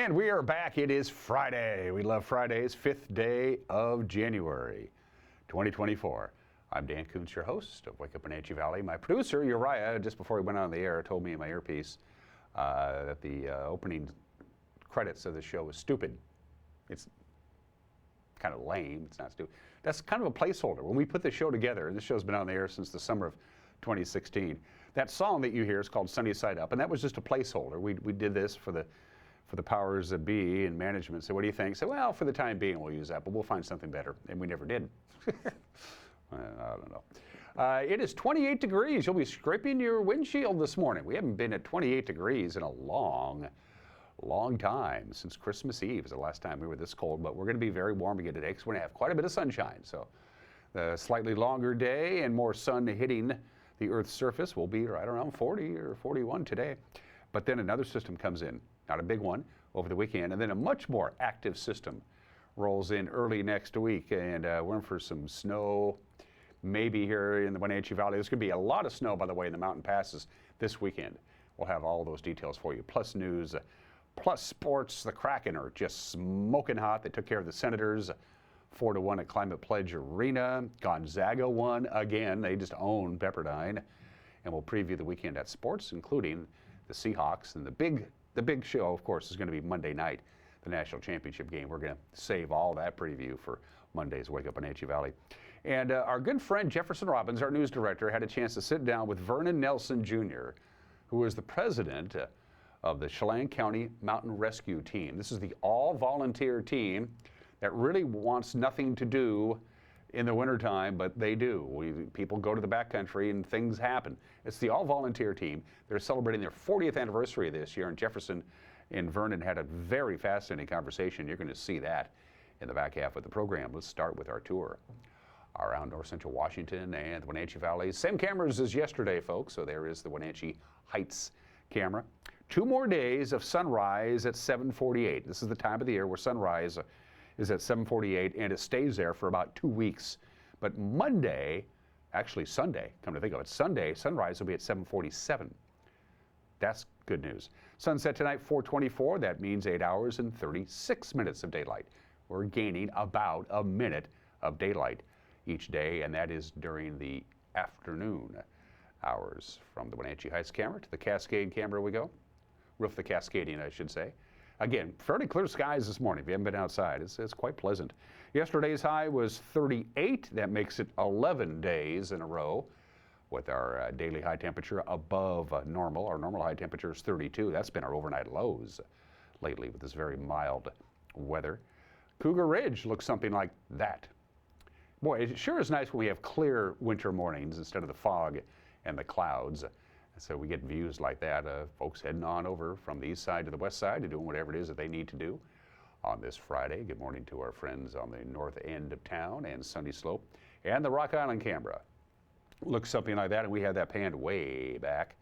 And we are back. It is Friday. We love Fridays, 5th day of January, 2024. I'm Dan Kuntz, your host of Wake Up Wenatchee Valley. My producer, Uriah, just before he went on the air, told me in my earpiece that the opening credits of the show was stupid. It's kind of lame. It's not stupid. That's kind of a placeholder. When we put the show together, and this show's been on the air since the summer of 2016, that song that you hear is called Sunny Side Up, and that was just a placeholder. We did this for the powers that be in management. So what do you think? So, well, for the time being, we'll use that, but we'll find something better. And we never did. I don't know. It is 28 degrees. You'll be scraping your windshield this morning. We haven't been at 28 degrees in a long time. Since Christmas Eve is the last time we were this cold, but we're going to be very warm again today because we're going to have quite a bit of sunshine. So the slightly longer day and more sun hitting the Earth's surface will be right around 40 or 41 today. But then another system comes in, not a big one, over the weekend, and then a much more active system rolls in early next week, and we're in for some snow, maybe here in the Wenatchee Valley. There's going to be a lot of snow, by the way, in the mountain passes this weekend. We'll have all those details for you, plus news, plus sports. The Kraken are just smoking hot. They took care of the Senators 4-1 at Climate Pledge Arena. Gonzaga won again. They just own Pepperdine. And we'll preview the weekend at sports, including the Seahawks. And the big show, of course, is going to be Monday night, the national championship game. We're going to save all that preview for Monday's Wake Up Wenatchee Valley. And our good friend Jefferson Robbins, our news director, had a chance to sit down with Vernon Nelson Jr., who is the president of the Chelan County Mountain Rescue Team. This is the all-volunteer team that really wants nothing to do in the wintertime, but they do. People go to the backcountry and things happen. It's the all-volunteer team. They're celebrating their 40th anniversary this year, and Jefferson and Vernon had a very fascinating conversation. You're going to see that in the back half of the program. Let's start with our tour around north central Washington and the Wenatchee Valley. Same cameras as yesterday, folks. So there is the Wenatchee Heights camera. 2 more days of sunrise at 7:48. This is the time of the year where sunrise is at 7:48, and it stays there for about 2 weeks. But Monday, actually Sunday, come to think of it, Sunday, sunrise will be at 7:47. That's good news. Sunset tonight, 4:24. That means 8 hours and 36 minutes of daylight. We're gaining about a minute of daylight each day, and that is during the afternoon hours. From the Wenatchee Heights camera to the Cascade camera we go. Roof the Cascadian, I should say. Again, fairly clear skies this morning. If you haven't been outside, it's quite pleasant. Yesterday's high was 38. That makes it 11 days in a row with our daily high temperature above normal. Our normal high temperature is 32. That's been our overnight lows lately with this very mild weather. Cougar Ridge looks something like that. Boy, it sure is nice when we have clear winter mornings instead of the fog and the clouds. So we get views like that. Folks heading on over from the east side to the west side and doing whatever it is that they need to do on this Friday. Good morning to our friends on the north end of town and Sunny Slope. And the Rock Island camera looks something like that, and we have that panned way back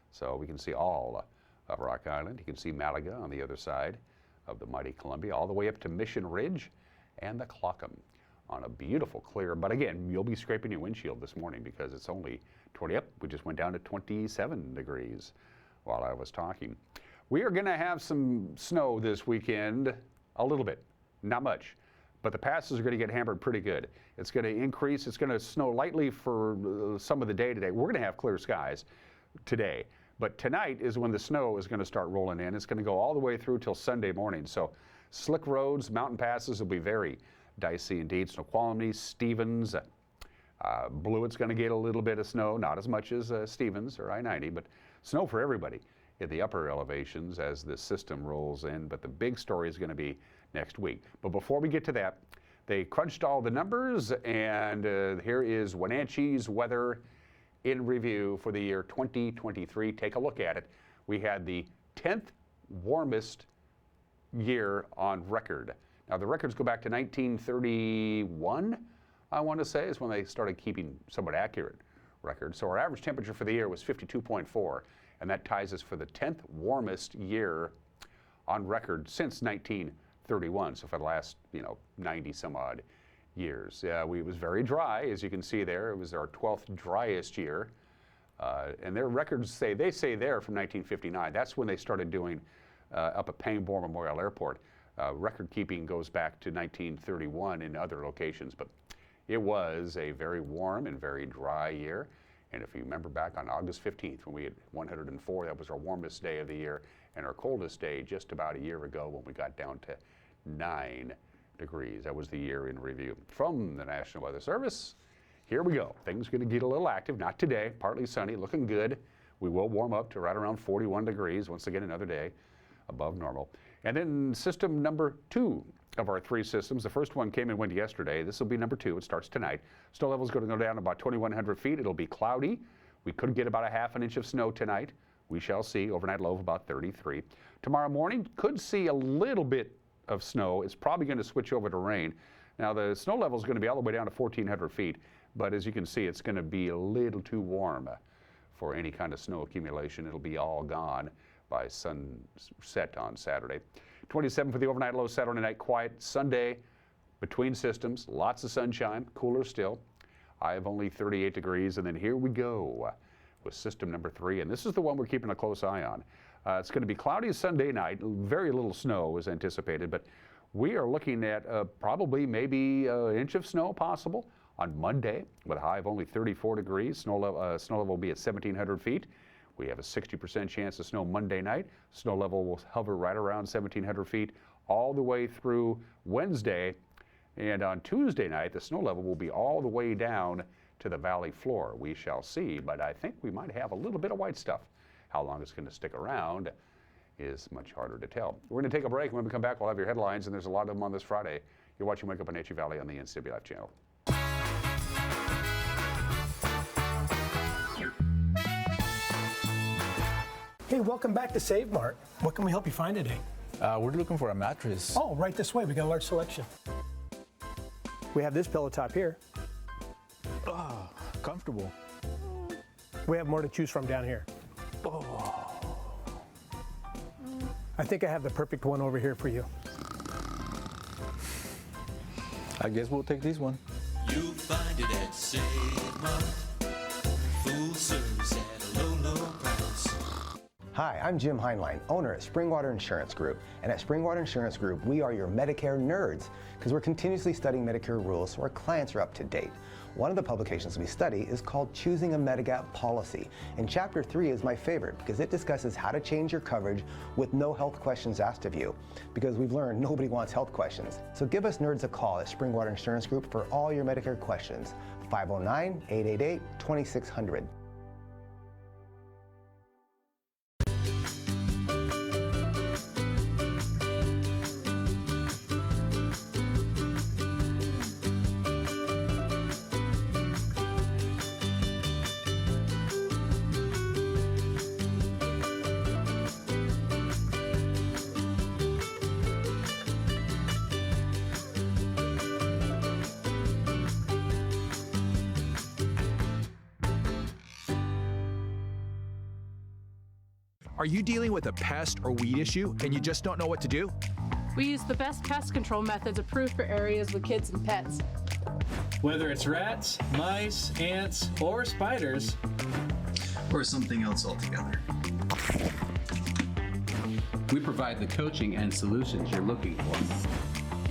so we can see all of Rock Island. You can see Malaga on the other side of the mighty Columbia, all the way up to Mission Ridge and the Clockham on a beautiful clear. But again, you'll be scraping your windshield this morning because it's only 20 up. We just went down to 27 degrees while I was talking. We are going to have some snow this weekend, a little bit, not much. But the passes are going to get hammered pretty good. It's going to increase. It's going to snow lightly for some of the day today. We're going to have clear skies today. But tonight is when the snow is going to start rolling in. It's going to go all the way through till Sunday morning. So slick roads, mountain passes will be very dicey indeed. Snoqualmie, Stevens, Blewett's going to get a little bit of snow, not as much as Stevens or I-90, but snow for everybody in the upper elevations as this system rolls in. But the big story is going to be next week. But before we get to that, they crunched all the numbers, and here is Wenatchee's weather in review for the year 2023. Take a look at it. We had the 10th warmest year on record. Now, the records go back to 1931, I want to say, is when they started keeping somewhat accurate records. So our average temperature for the year was 52.4, and that ties us for the 10th warmest year on record since 1931. So for the last, 90 some odd years. It was very dry, as you can see there. It was our 12th driest year. And their records say there from 1959. That's when they started doing up at Pangbourne Memorial Airport. Record keeping goes back to 1931 in other locations, but it was a very warm and very dry year. And if you remember back on August 15th when we had 104, that was our warmest day of the year, and our coldest day just about a year ago when we got down to 9 degrees. That was the year in review. From the National Weather Service, here we go. Things are going to get a little active. Not today, partly sunny, looking good. We will warm up to right around 41 degrees. Once again, another day above normal. And then system number 2 of our 3 systems. The first one came and went yesterday. This will be number 2. It starts tonight. Snow level is going to go down about 2,100 feet. It'll be cloudy. We could get about a half an inch of snow tonight. We shall see. Overnight low of about 33. Tomorrow morning, could see a little bit of snow. It's probably going to switch over to rain. Now, the snow level is going to be all the way down to 1,400 feet. But as you can see, it's going to be a little too warm for any kind of snow accumulation. It'll be all gone by sunset on Saturday. 27 for the overnight low, Saturday night quiet. Sunday, between systems, lots of sunshine, cooler still. High of only 38 degrees, and then here we go with system number 3, and this is the one we're keeping a close eye on. It's going to be cloudy Sunday night. Very little snow is anticipated, but we are looking at probably maybe an inch of snow possible on Monday with a high of only 34 degrees. Snow level will be at 1,700 feet. We have a 60% chance of snow Monday night. Snow level will hover right around 1,700 feet all the way through Wednesday. And on Tuesday night, the snow level will be all the way down to the valley floor. We shall see, but I think we might have a little bit of white stuff. How long it's going to stick around is much harder to tell. We're going to take a break. When we come back, we'll have your headlines, and there's a lot of them on this Friday. You're watching Wake Up Wenatchee Valley on the NCW Life channel. Hey, welcome back to Save Mart. What can we help you find today? We're looking for a mattress. Oh, right this way. We got a large selection. We have this pillow top here. Comfortable. We have more to choose from down here. I think I have the perfect one over here for you. I guess we'll take this one. You'll find it at Save Mart. Full service at a low, low price. Hi, I'm Jim Heinlein, owner at Springwater Insurance Group. And at Springwater Insurance Group, we are your Medicare nerds because we're continuously studying Medicare rules so our clients are up to date. One of the publications we study is called Choosing a Medigap Policy. And Chapter 3 is my favorite because it discusses how to change your coverage with no health questions asked of you. Because we've learned nobody wants health questions. So give us nerds a call at Springwater Insurance Group for all your Medicare questions. 509-888-2600. Are you dealing with a pest or weed issue and you just don't know what to do? We use the best pest control methods approved for areas with kids and pets. Whether it's rats, mice, ants, or spiders, or something else altogether. We provide the coaching and solutions you're looking for.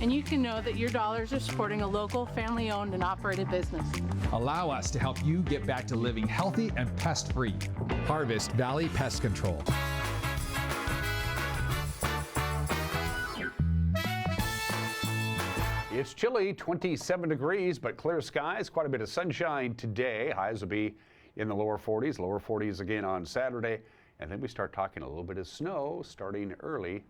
And you can know that your dollars are supporting a local, family-owned and operated business. Allow us to help you get back to living healthy and pest-free. Harvest Valley Pest Control. It's chilly, 27 degrees, but clear skies, quite a bit of sunshine today. Highs will be in the lower 40s again on Saturday. And then we start talking a little bit of snow starting early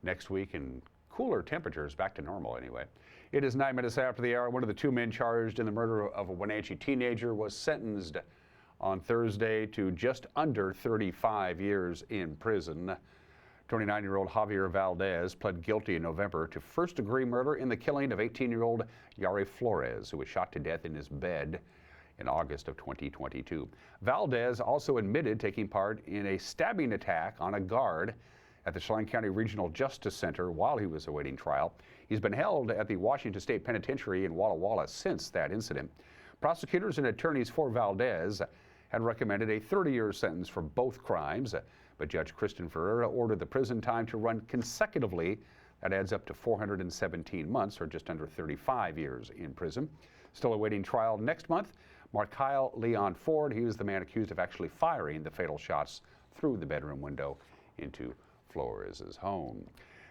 next week and cooler temperatures back to normal anyway. It is 9 minutes after the hour. One of the 2 men charged in the murder of a Wenatchee teenager was sentenced on Thursday to just under 35 years in prison. 29-year-old Javier Valdez pled guilty in November to first-degree murder in the killing of 18-year-old Yari Flores, who was shot to death in his bed in August of 2022. Valdez also admitted taking part in a stabbing attack on a guard at the Chelan County Regional Justice Center while he was awaiting trial. He's been held at the Washington State Penitentiary in Walla Walla since that incident. Prosecutors and attorneys for Valdez had recommended a 30-year sentence for both crimes, but Judge Kristen Ferreira ordered the prison time to run consecutively. That adds up to 417 months, or just under 35 years in prison. Still awaiting trial next month, Markyle Leon Ford. He was the man accused of actually firing the fatal shots through the bedroom window into Flores' home.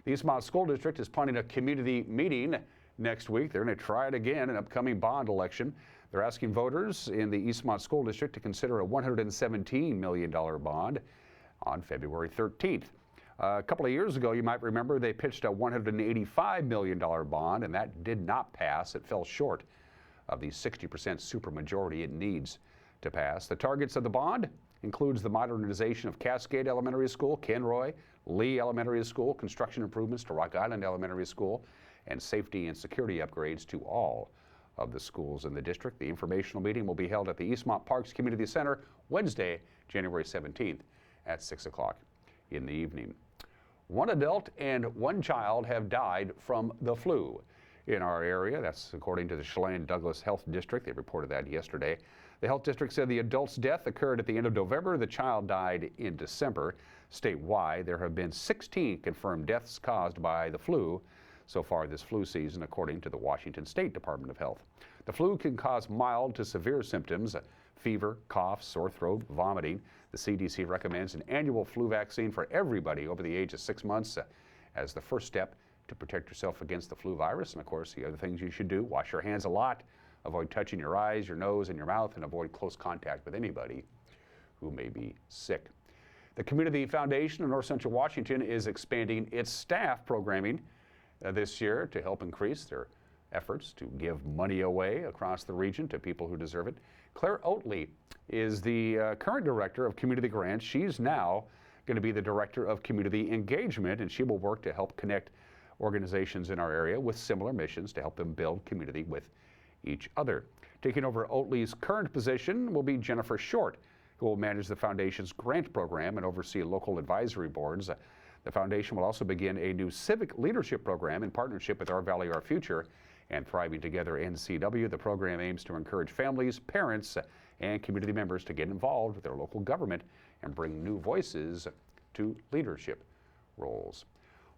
The Eastmont School District is planning a community meeting next week. They're going to try it again in an upcoming bond election. They're asking voters in the Eastmont School District to consider a $117 million bond on February 13th. A couple of years ago, you might remember, they pitched a $185 million bond, and that did not pass. It fell short of the 60% supermajority it needs to pass. The targets of the bond includes the modernization of Cascade Elementary School, Kenroy, Lee Elementary School, construction improvements to Rock Island Elementary School, and safety and security upgrades to all of the schools in the district. The informational meeting will be held at the Eastmont Parks Community Center Wednesday, January 17th at 6 o'clock in the evening. One adult and one child have died from the flu in our area. That's according to the Chelan Douglas Health District. They reported that yesterday. The health district said the adult's death occurred at the end of November. The child died in December. Statewide, there have been 16 confirmed deaths caused by the flu so far this flu season, according to the Washington State Department of Health. The flu can cause mild to severe symptoms, fever, cough, sore throat, vomiting. The CDC recommends an annual flu vaccine for everybody over the age of 6 months as the first step to protect yourself against the flu virus. And of course, the other things you should do: wash your hands a lot, avoid touching your eyes, your nose, and your mouth, and avoid close contact with anybody who may be sick. The Community Foundation of North Central Washington is expanding its staff programming this year to help increase their efforts to give money away across the region to people who deserve it. Claire Oatley is the current director of community grants. She's now going to be the director of community engagement, and she will work to help connect organizations in our area with similar missions to help them build community with each other. Taking over Oatley's current position will be Jennifer Short, who will manage the foundation's grant program and oversee local advisory boards. The foundation will also begin a new civic leadership program in partnership with Our Valley, Our Future and Thriving Together NCW. The program aims to encourage families, parents, and community members to get involved with their local government and bring new voices to leadership roles.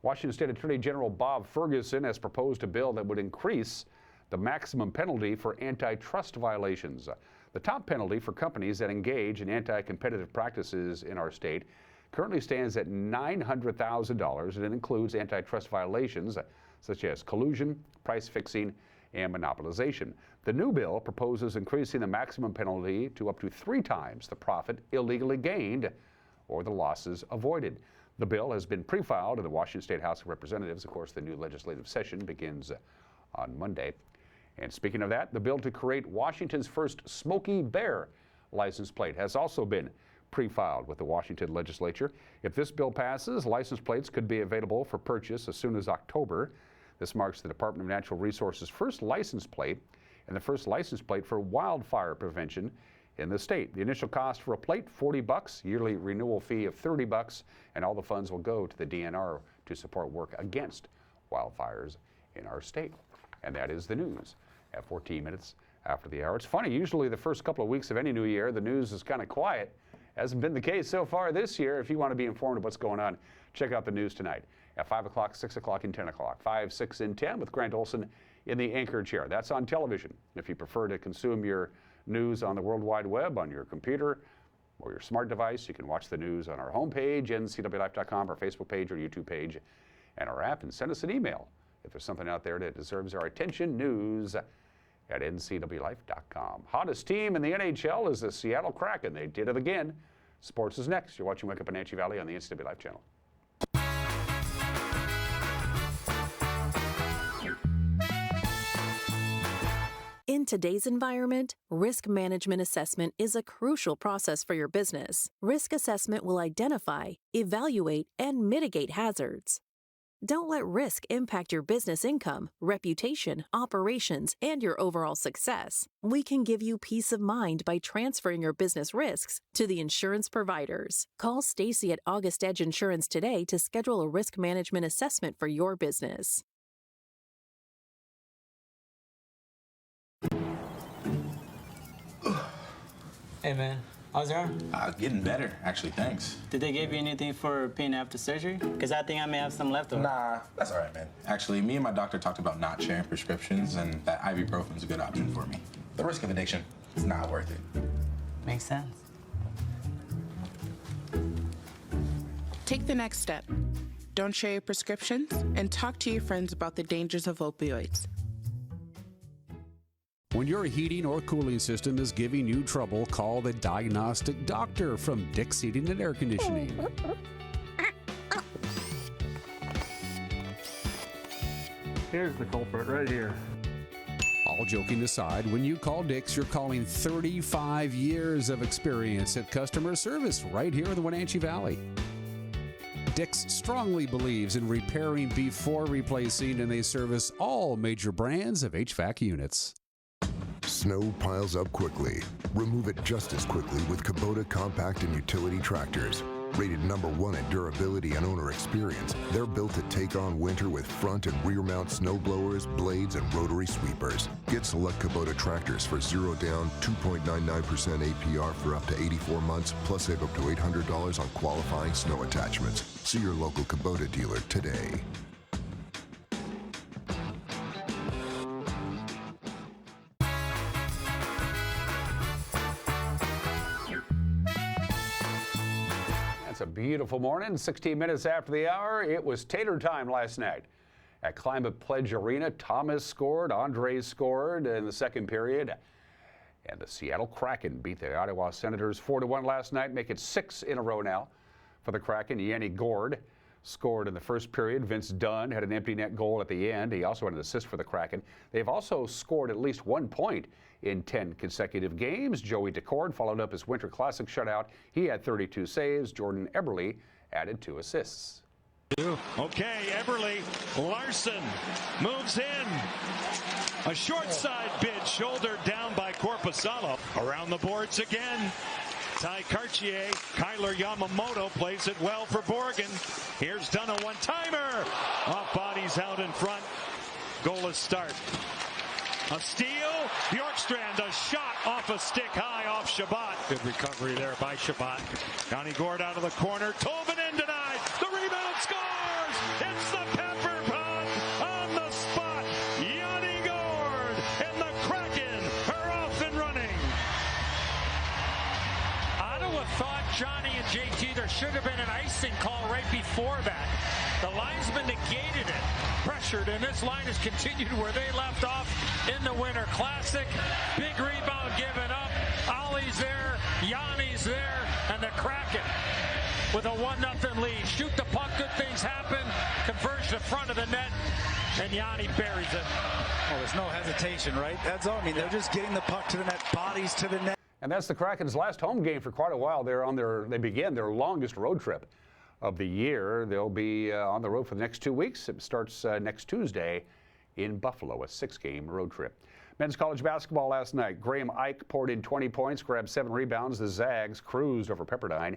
Washington State Attorney General Bob Ferguson has proposed a bill that would increase the maximum penalty for antitrust violations. The top penalty for companies that engage in anti-competitive practices in our state currently stands at $900,000, and it includes antitrust violations such as collusion, price fixing, and monopolization. The new bill proposes increasing the maximum penalty to up to 3 times the profit illegally gained or the losses avoided. The bill has been pre-filed in the Washington State House of Representatives. Of course, the new legislative session begins on Monday. And speaking of that, the bill to create Washington's first Smokey Bear license plate has also been pre-filed with the Washington legislature. If this bill passes, license plates could be available for purchase as soon as October. This marks the Department of Natural Resources' first license plate and the first license plate for wildfire prevention in the state. The initial cost for a plate, $40, yearly renewal fee of $30, and all the funds will go to the DNR to support work against wildfires in our state. And that is the news at 14 minutes after the hour. It's funny, usually the first couple of weeks of any new year, the news is kind of quiet. Hasn't been the case so far this year. If you want to be informed of what's going on, check out the news tonight at 5 o'clock, 6 o'clock, and 10 o'clock. 5, 6, and 10 with Grant Olson in the anchor chair. That's on television. If you prefer to consume your news on the World Wide Web, on your computer or your smart device, you can watch the news on our homepage, ncwlife.com, our Facebook page or YouTube page, and our app, and send us an email if there's something out there that deserves our attention. News at ncwlife.com. Hottest team in the NHL is the Seattle Kraken. They did it again. Sports is next. You're watching Wake Up Wenatchee Valley on the NCW Life channel. In today's environment, risk management assessment is a crucial process for your business. Risk assessment will identify, evaluate, and mitigate hazards. Don't let risk impact your business income, reputation, operations, and your overall success. We can give you peace of mind by transferring your business risks to the insurance providers. Call Stacy at August Edge Insurance today to schedule a risk management assessment for your business. Hey man, How's your arm? Getting better, actually, thanks. Did they give you anything for pain after surgery? Because I think I may have some left over. Nah, that's all right, man. Actually, me and my doctor talked about not sharing prescriptions, and that ibuprofen is a good option for me. The risk of addiction is not worth it. Makes sense. Take the next step. Don't share your prescriptions, and talk to your friends about the dangers of opioids. When your heating or cooling system is giving you trouble, call the diagnostic doctor from Dick's Heating and Air Conditioning. Here's the culprit right here. All joking aside, when you call Dick's, you're calling 35 years of experience at customer service right here in the Wenatchee Valley. Dick's strongly believes in repairing before replacing, and they service all major brands of HVAC units. Snow piles up quickly. Remove it just as quickly with Kubota compact and utility tractors. Rated #1 in durability and owner experience, they're built to take on winter with front and rear mount snow blowers, blades, and rotary sweepers. Get select Kubota tractors for 0 down, 2.99% APR for up to 84 months, plus save up to $800 on qualifying snow attachments. See your local Kubota dealer today. It's a beautiful morning, 16 minutes after the hour. It was tater time last night at Climate Pledge Arena. Thomas scored, Andres scored in the second period, and the Seattle Kraken beat the Ottawa Senators 4-1 last night, make it 6 in a row now for the Kraken. Yanni Gourde scored in the first period. Vince Dunn had an empty net goal at the end. He also had an assist for the Kraken. They've also scored at least 1 point in 10 consecutive games. Joey Decord followed up his Winter Classic shutout. He had 32 saves. Jordan Eberle added 2 assists. Okay, Eberle, Larson moves in. A short side bid, shouldered down by Korpisalo. Around the boards again. Ty Cartier, Kyler Yamamoto plays it well for Borgen. Here's Dunn, a one-timer. Off bodies out in front. Goalless start. A steal. Bjorkstrand, a shot off a stick high off Shabbat. Good recovery there by Shabbat. Yanni Gourde out of the corner. Tobin in denied. The rebound scores. It's the Pepper Pot on the spot. Yanni Gourde and the Kraken are off and running. Ottawa thought Johnny and JT, there should have been an icing call right before that. The linesman negated it, pressured, and this line has continued where they left off in the Winter Classic. Big rebound given up. Ollie's there, Yanni's there, and the Kraken with a 1-0 lead. Shoot the puck, good things happen. Converge the front of the net, and Yanni buries it. Well, there's no hesitation, right? That's all. I mean, they're just getting the puck to the net, bodies to the net. And that's the Kraken's last home game for quite a while. They began their longest road trip of the year. They'll be on the road for the next 2 weeks. It starts next Tuesday in Buffalo, a 6-game road trip. Men's college basketball last night. Graham Ike poured in 20 points, grabbed 7 rebounds. The Zags cruised over Pepperdine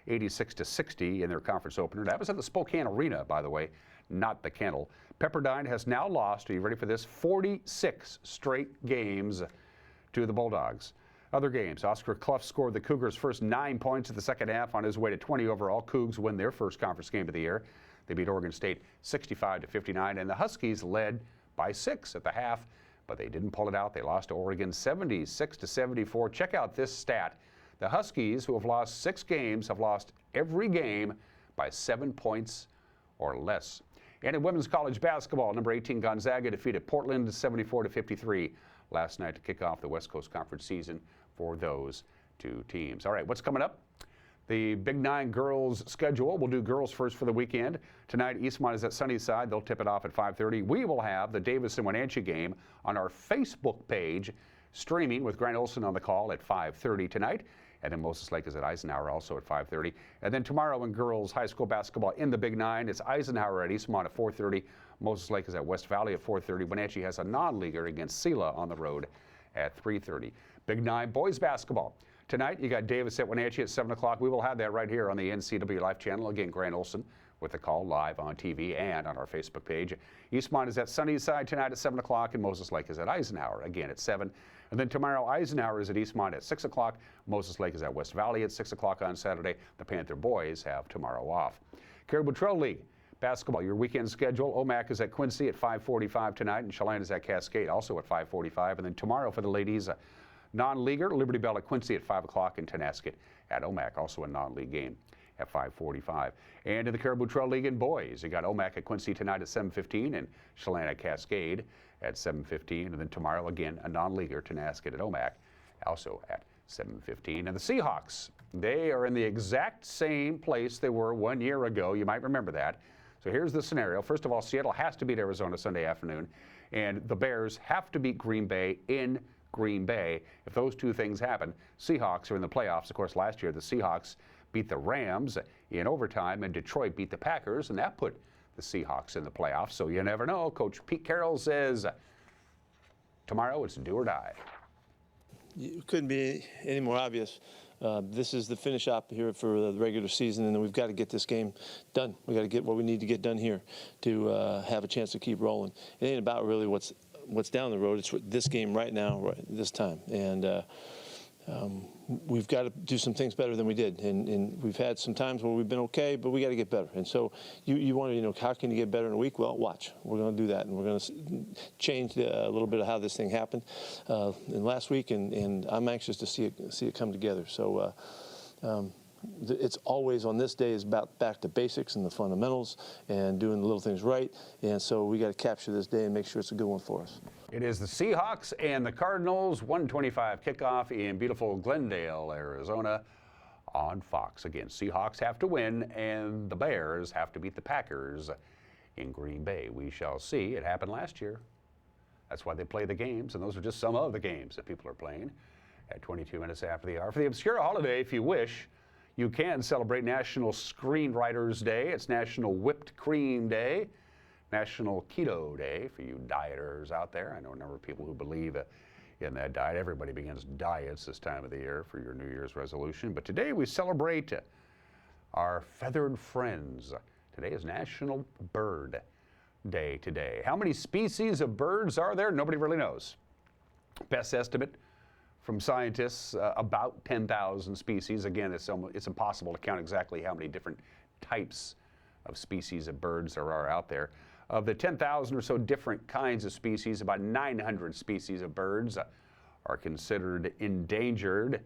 86-60 in their conference opener. That was at the Spokane Arena, by the way, not the Kennel. Pepperdine has now lost, are you ready for this, 46 straight games to the Bulldogs. Other games, Oscar Clough scored the Cougars' first 9 points in the second half on his way to 20 overall. Cougs win their first conference game of the year. They beat Oregon State 65-59, and the Huskies led by 6 at the half, but they didn't pull it out. They lost to Oregon 76-74. Check out this stat. The Huskies, who have lost 6 games, have lost every game by 7 points or less. And in women's college basketball, number 18 Gonzaga defeated Portland 74-53 last night to kick off the West Coast Conference season for those 2 teams. All right, what's coming up? The Big 9 girls schedule. We'll do girls first for the weekend. Tonight, Eastmont is at Sunnyside. They'll tip it off at 5:30. We will have the Davis and Wenatchee game on our Facebook page, streaming with Grant Olson on the call at 5:30 tonight. And then Moses Lake is at Eisenhower also at 5:30. And then tomorrow in girls high school basketball in the Big 9, it's Eisenhower at Eastmont at 4:30. Moses Lake is at West Valley at 4:30. Wenatchee has a non-leaguer against Sela on the road at 3:30. Big 9 boys basketball. Tonight, you got Davis at Wenatchee at 7 o'clock. We will have that right here on the NCW Life channel. Again, Grant Olson with the call live on TV and on our Facebook page. Eastmont is at Sunnyside tonight at 7 o'clock, and Moses Lake is at Eisenhower, again at 7. And then tomorrow, Eisenhower is at Eastmont at 6 o'clock. Moses Lake is at West Valley at 6 o'clock on Saturday. The Panther boys have tomorrow off. Caribou Trail League basketball, your weekend schedule. OMAC is at Quincy at 5:45 tonight, and Chelan is at Cascade also at 5:45. And then tomorrow for the ladies, non-leaguer, Liberty Bell at Quincy at 5 o'clock, and Tenasket at OMAC, also a non-league game at 5:45. And in the Caribou Trail League in boys, you got OMAC at Quincy tonight at 7:15 and Chelan at Cascade at 7:15. And then tomorrow, again, a non-leaguer, Tenasket at OMAC, also at 7:15. And the Seahawks, they are in the exact same place they were 1 year ago. You might remember that. So here's the scenario. First of all, Seattle has to beat Arizona Sunday afternoon, and the Bears have to beat Green Bay in Green Bay. If those two things happen, Seahawks are in the playoffs. Of course, last year the Seahawks beat the Rams in overtime, and Detroit beat the Packers, and that put the Seahawks in the playoffs. So you never know. Coach Pete Carroll says tomorrow it's do or die. It couldn't be any more obvious. This is the finish up here for the regular season, and we've got to get this game done. We've got to get what we need to get done here to have a chance to keep rolling. It ain't about really what's down the road. It's this game right now, right this time. And we've got to do some things better than we did. And we've had some times where we've been okay, but we got to get better. And so you want to, how can you get better in a week? Well, watch. We're going to do that, and we're going to change a little bit of how this thing happened in last week, and I'm anxious to see it come together. So it's always on this day is about back to basics and the fundamentals and doing the little things right. And so we got to capture this day and make sure it's a good one for us. It is the Seahawks and the Cardinals, 1:25 kickoff in beautiful Glendale, Arizona on Fox. Again, Seahawks have to win, and the Bears have to beat the Packers in Green Bay. We shall see. It happened last year. That's why they play the games, and those are just some of the games that people are playing at 22 minutes after the hour. For the obscure holiday, if you wish, you can celebrate National Screenwriters Day. It's National Whipped Cream Day, National Keto Day for you dieters out there. I know a number of people who believe in that diet. Everybody begins diets this time of the year for your New Year's resolution. But today we celebrate our feathered friends. Today is National Bird Day today. How many species of birds are there? Nobody really knows. Best estimate from scientists, about 10,000 species. Again, it's impossible to count exactly how many different types of species of birds there are out there. Of the 10,000 or so different kinds of species, about 900 species of birds are considered endangered.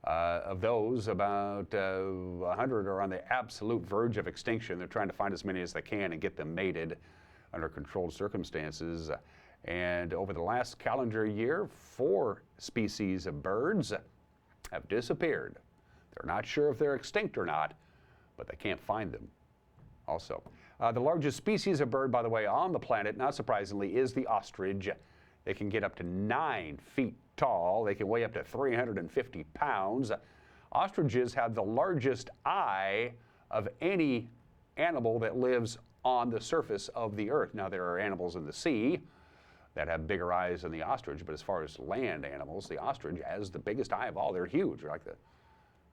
Of those, about 100 are on the absolute verge of extinction. They're trying to find as many as they can and get them mated under controlled circumstances. And over the last calendar year, 4 species of birds have disappeared. They're not sure if they're extinct or not, but they can't find them also. The largest species of bird, by the way, on the planet, not surprisingly, is the ostrich. They can get up to 9 feet tall. They can weigh up to 350 pounds. Ostriches have the largest eye of any animal that lives on the surface of the earth. Now, there are animals in the sea that have bigger eyes than the ostrich, but as far as land animals, the ostrich has the biggest eye of all. They're huge. They're like the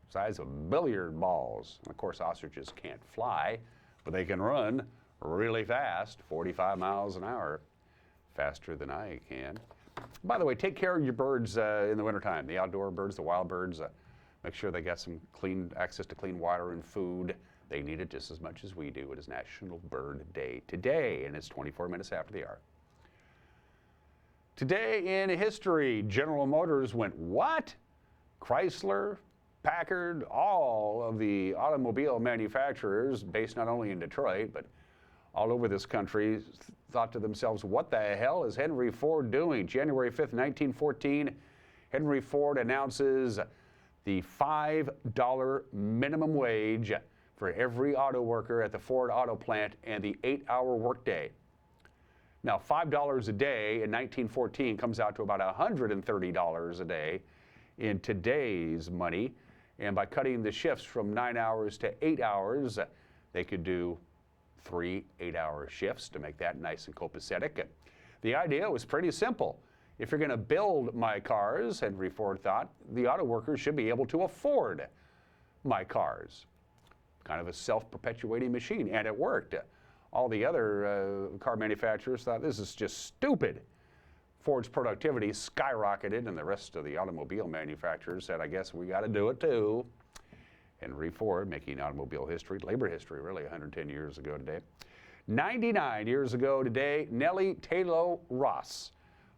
size of billiard balls. And of course, ostriches can't fly, but they can run really fast, 45 miles an hour, faster than I can. By the way, take care of your birds in the wintertime, the outdoor birds, the wild birds. Make sure they got some access to clean water and food. They need it just as much as we do. It is National Bird Day today, and it's 24 minutes after the hour. Today in history, General Motors went what? Chrysler, Packard, all of the automobile manufacturers based not only in Detroit, but all over this country thought to themselves, what the hell is Henry Ford doing? January 5th, 1914, Henry Ford announces the $5 minimum wage for every auto worker at the Ford auto plant and the 8-hour workday. Now, $5 a day in 1914 comes out to about $130 a day in today's money. And by cutting the shifts from 9 hours to 8 hours, they could do 3 8-hour shifts to make that nice and copacetic. The idea was pretty simple. If you're going to build my cars, Henry Ford thought, the auto workers should be able to afford my cars. kind of a self-perpetuating machine, and it worked. All the other car manufacturers thought this is just stupid. Ford's productivity skyrocketed, and the rest of the automobile manufacturers said, I guess we got to do it too. Henry Ford, making automobile history, labor history really, 110 years ago today. 99 years ago today, Nellie Taylor Ross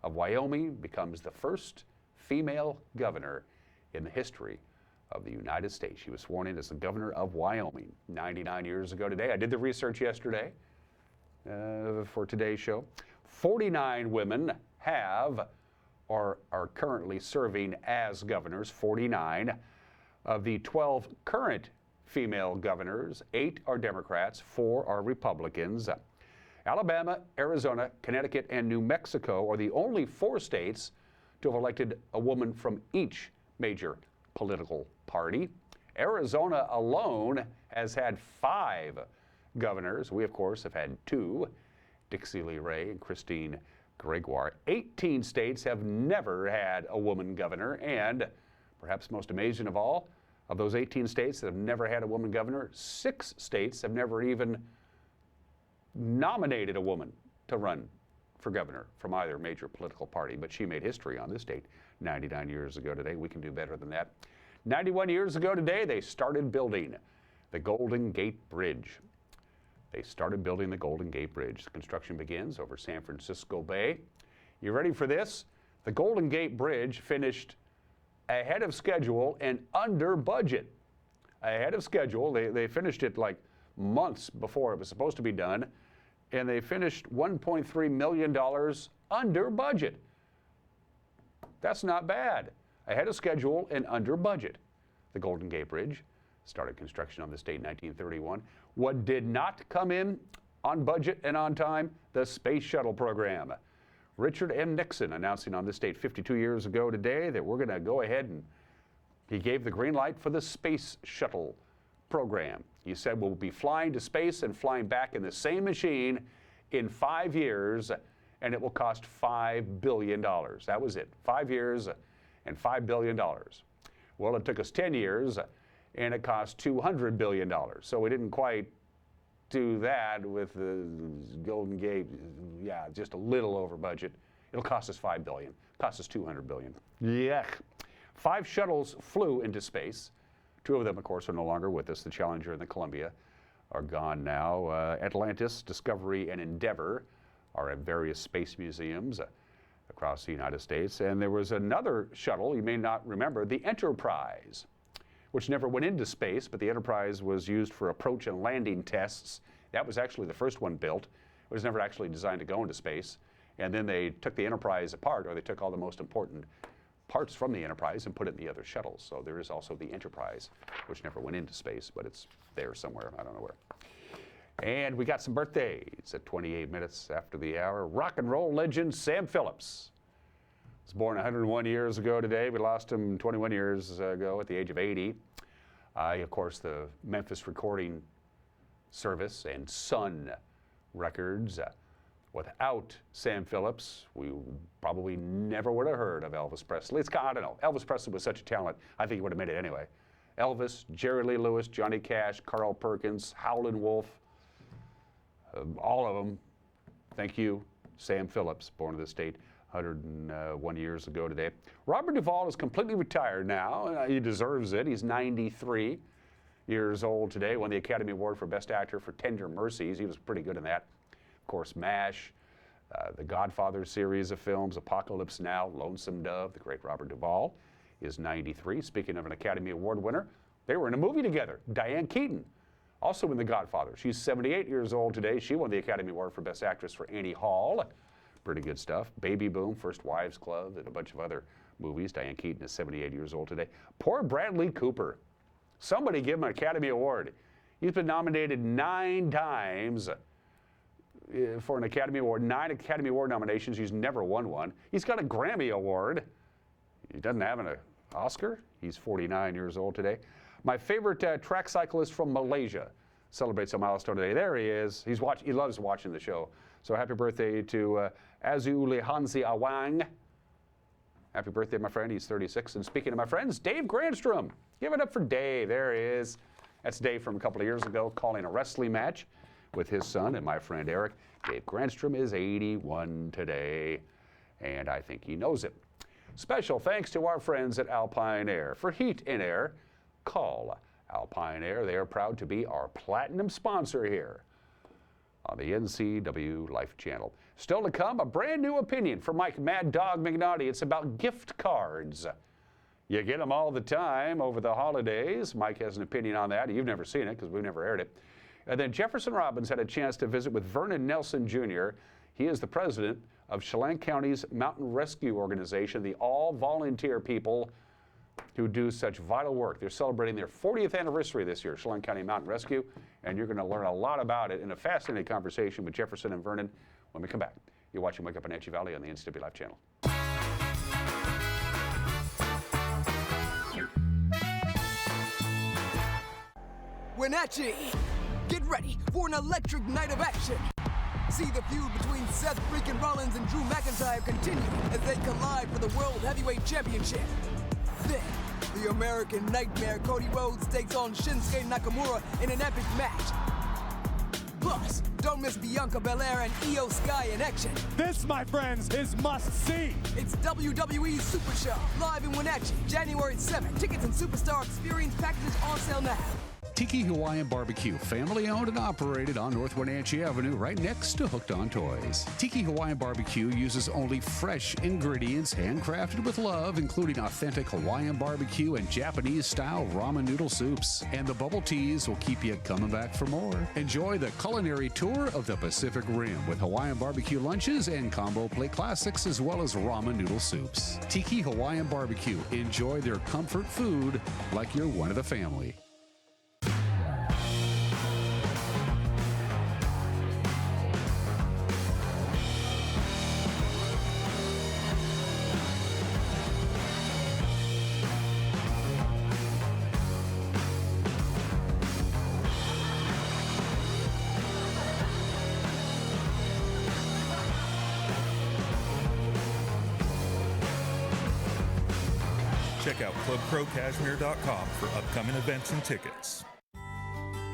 of Wyoming becomes the first female governor in the history of the United States. She was sworn in as the governor of Wyoming 99 years ago today. I did the research yesterday for today's show. 49 women have or are currently serving as governors, 49. Of the 12 current female governors, 8 are Democrats, 4 are Republicans. Alabama, Arizona, Connecticut, and New Mexico are the only 4 states to have elected a woman from each major political party. Arizona alone has had 5 governors. We, of course, have had 2, Dixie Lee Ray and Christine Gregoire. 18 states have never had a woman governor, and perhaps most amazing of all, of those 18 states that have never had a woman governor, 6 states have never even nominated a woman to run for governor from either major political party. But she made history on this date 99 years ago today. We can do better than that. 91 years ago today, they started building the Golden Gate Bridge. They started building the Golden Gate Bridge. The construction begins over San Francisco Bay. You ready for this? The Golden Gate Bridge finished ahead of schedule and under budget. Ahead of schedule. They finished it like months before it was supposed to be done, and they finished $1.3 million under budget. That's not bad. Ahead of schedule and under budget. The Golden Gate Bridge started construction on this date in 1931. What did not come in on budget and on time? The Space Shuttle program. Richard M. Nixon announcing on this date 52 years ago today that we're going to go ahead, and he gave the green light for the Space Shuttle program. He said we'll be flying to space and flying back in the same machine in 5 years, and it will cost $5 billion. That was it. 5 years and $5 billion. Well, it took us 10 years, and it cost $200 billion. So we didn't quite do that with the Golden Gate. Yeah, just a little over budget. It'll cost us $5 billion. Cost us $200 billion. Yuck. 5 shuttles flew into space. 2 of them, of course, are no longer with us. The Challenger and the Columbia are gone now. Atlantis, Discovery, and Endeavour are at various space museums across the United States. And there was another shuttle, you may not remember, the Enterprise, which never went into space, but the Enterprise was used for approach and landing tests. That was actually the first one built. It was never actually designed to go into space. And then they took the Enterprise apart, or they took all the most important parts from the Enterprise and put it in the other shuttles. So there is also the Enterprise, which never went into space, but it's there somewhere. I don't know where. And we got some birthdays at 28 minutes after the hour. Rock and roll legend Sam Phillips was born 101 years ago today. We lost him 21 years ago at the age of 80. Of course, the Memphis Recording Service and Sun Records. Without Sam Phillips, we probably never would have heard of Elvis Presley. I don't know. Elvis Presley was such a talent, I think he would have made it anyway. Elvis, Jerry Lee Lewis, Johnny Cash, Carl Perkins, Howlin' Wolf, all of them. Thank you, Sam Phillips, born in this state 101 years ago today. Robert Duvall is completely retired now. He deserves it. He's 93 years old today. Won the Academy Award for Best Actor for Tender Mercies. He was pretty good in that. Of course, MASH, the Godfather series of films, Apocalypse Now, Lonesome Dove. The great Robert Duvall is 93. Speaking of an Academy Award winner, they were in a movie together. Diane Keaton, also in The Godfather. She's 78 years old today. She won the Academy Award for Best Actress for Annie Hall. Pretty good stuff. Baby Boom, First Wives Club, and a bunch of other movies. Diane Keaton is 78 years old today. Poor Bradley Cooper. Somebody give him an Academy Award. He's been nominated 9 times for an Academy Award, 9 Academy Award nominations. He's never won one. He's got a Grammy Award. He doesn't have an Oscar. He's 49 years old today. My favorite track cyclist from Malaysia celebrates a milestone today. There he is. He loves watching the show. So happy birthday to Azulihansi Awang. Happy birthday, my friend. He's 36. And speaking of my friends, Dave Granstrom. Give it up for Dave. There he is. That's Dave from a couple of years ago calling a wrestling match with his son and my friend Eric. Dave Granstrom is 81 today, and I think he knows it. Special thanks to our friends at Alpine Air. For heat and air, call Alpine Air. They are proud to be our platinum sponsor here on the NCW Life Channel. Still to come, a brand new opinion from Mike Mad Dog Mignotti. It's about gift cards. You get them all the time over the holidays. Mike has an opinion on that. You've never seen it because we've never aired it. And then Jefferson Robbins had a chance to visit with Vernon Nelson Jr. He is the president of Chelan County's Mountain Rescue Organization, the all-volunteer people who do such vital work. They're celebrating their 40th anniversary this year, Chelan County Mountain Rescue, and you're going to learn a lot about it in a fascinating conversation with Jefferson and Vernon when we come back. You're watching Wake Up in Wenatchee Valley on the NCW Life Channel. Wenatchee, get ready for an electric night of action. See the feud between Seth freaking Rollins and Drew McIntyre continue as they collide for the World Heavyweight Championship. Then, the American Nightmare Cody Rhodes takes on Shinsuke Nakamura in an epic match. Plus, don't miss Bianca Belair and Io Sky in action. This, my friends, is must-see. It's WWE Super Show, live in Wenatchee, January 7th. Tickets and Superstar Experience packages on sale now. Tiki Hawaiian Barbecue, family owned and operated on North Wenatchee Avenue, right next to Hooked on Toys. Tiki Hawaiian Barbecue uses only fresh ingredients, handcrafted with love, including authentic Hawaiian barbecue and Japanese-style ramen noodle soups. And the bubble teas will keep you coming back for more. Enjoy the culinary tour of the Pacific Rim with Hawaiian barbecue lunches and combo plate classics, as well as ramen noodle soups. Tiki Hawaiian Barbecue. Enjoy their comfort food like you're one of the family. Check out ClubProCashmere.com for upcoming events and tickets.